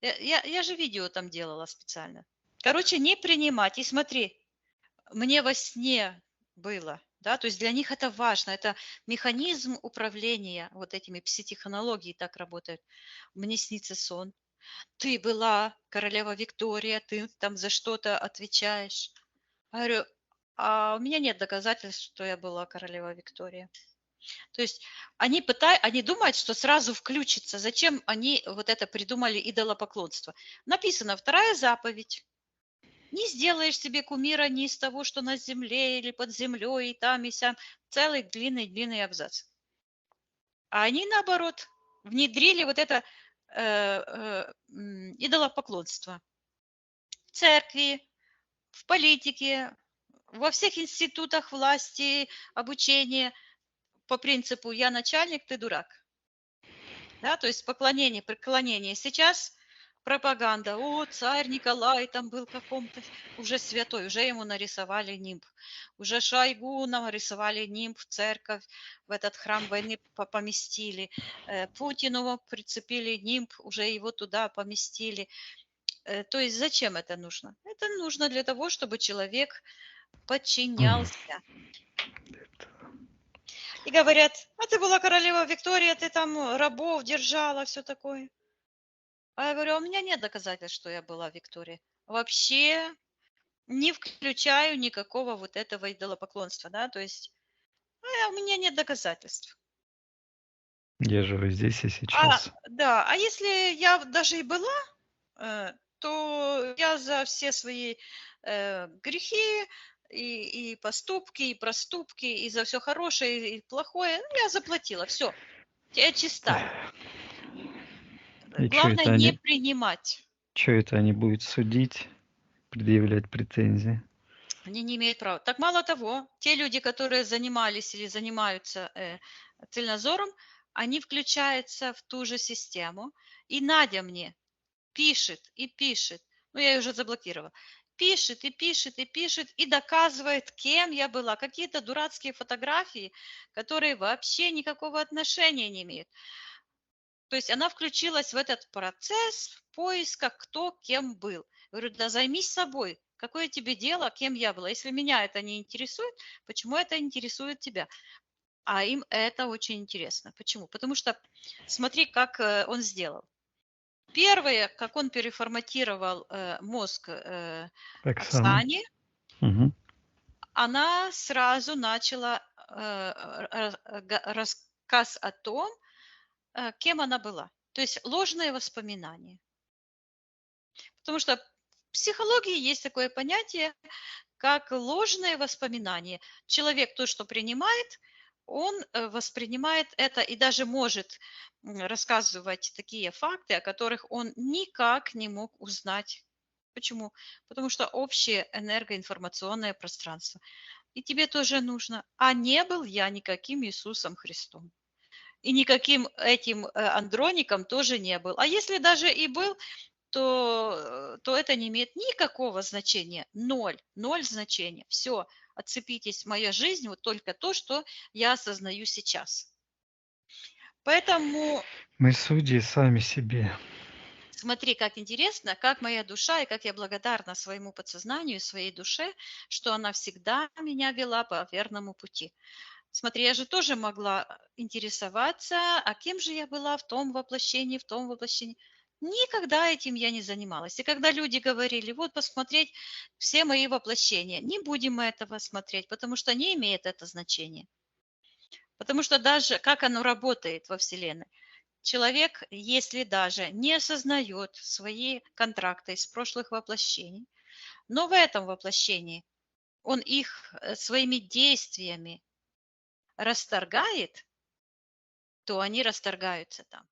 Speaker 2: Я же видео там делала специально. Короче, не принимать. И смотри, мне во сне было, да, то есть для них это важно, это механизм управления вот этими психотехнологии так работают. Мне снится сон. Ты была королева Виктория, ты там за что-то отвечаешь. Я говорю, а у меня нет доказательств, что я была королева Виктория. То есть они думают, что сразу включится. Зачем они вот это придумали идолопоклонство? Написано, 2 заповедь. Не сделаешь себе кумира ни из того, что на земле или под землей, и там, и сям. Целый длинный абзац. А они, наоборот, внедрили вот это идолопоклонство в церкви, в политике, во всех институтах власти, обучения по принципу «я начальник, ты дурак». Да, то есть поклонение, преклонение. Сейчас пропаганда. О, царь Николай там был каком-то уже святой, уже ему нарисовали нимб. Уже Шойгу нарисовали нимб в церковь, в этот храм войны поместили. Путину прицепили нимб, уже его туда поместили. То есть зачем это нужно? Это нужно для того, чтобы человек подчинялся. И говорят, а ты была королева Виктория, ты там рабов держала, все такое. А я говорю, у меня нет доказательств, что я была Виктория. Вообще не включаю никакого вот этого идолопоклонства, да, то есть у меня нет доказательств.
Speaker 1: Я живу здесь и сейчас.
Speaker 2: Да, а если я даже и была, то я за все свои грехи и поступки, и проступки, и за все хорошее и плохое, я заплатила, все, я чиста.
Speaker 1: И
Speaker 2: Главное не принимать.
Speaker 1: что это они будут судить, предъявлять претензии?
Speaker 2: Они не имеют права. Так мало того, те люди, которые занимались или занимаются цель-надзором, они включаются в ту же систему. И Надя мне пишет и пишет, ну я ее уже заблокировала, пишет и пишет и пишет и доказывает, кем я была. Какие-то дурацкие фотографии, которые вообще никакого отношения не имеют. То есть она включилась в этот процесс поиска, кто кем был. Говорю, да займись собой. Какое тебе дело, кем я была? Если меня это не интересует, почему это интересует тебя? А им это очень интересно. Почему? Потому что смотри, как он сделал. Первое, как он переформатировал мозг Оксане,
Speaker 1: Угу.
Speaker 2: она сразу начала рассказ о том, кем она была. То есть ложные воспоминания. Потому что в психологии есть такое понятие, как ложные воспоминания. Человек то, что принимает, он воспринимает это и даже может рассказывать такие факты, о которых он никак не мог узнать. Почему? Потому что общее энергоинформационное пространство. И тебе тоже нужно. А не был я никаким Иисусом Христом. И никаким этим Андроником тоже не был. А если даже и был, то это не имеет никакого значения. Ноль значения. Все, отцепитесь, моя жизнь, вот только то, что я осознаю сейчас. Поэтому
Speaker 1: Мы судьи сами себе.
Speaker 2: смотри, как интересно, как моя душа, и как я благодарна своему подсознанию, своей душе, что она всегда меня вела по верному пути. Смотри, я же тоже могла интересоваться, а кем же я была в том воплощении, в том воплощении. Никогда этим я не занималась. И когда люди говорили, вот посмотреть все мои воплощения, не будем мы этого смотреть, потому что не имеет это значения. Потому что даже как оно работает во Вселенной, человек, если даже не осознает свои контракты из прошлых воплощений, но в этом воплощении он их своими действиями расторгает, то они расторгаются там.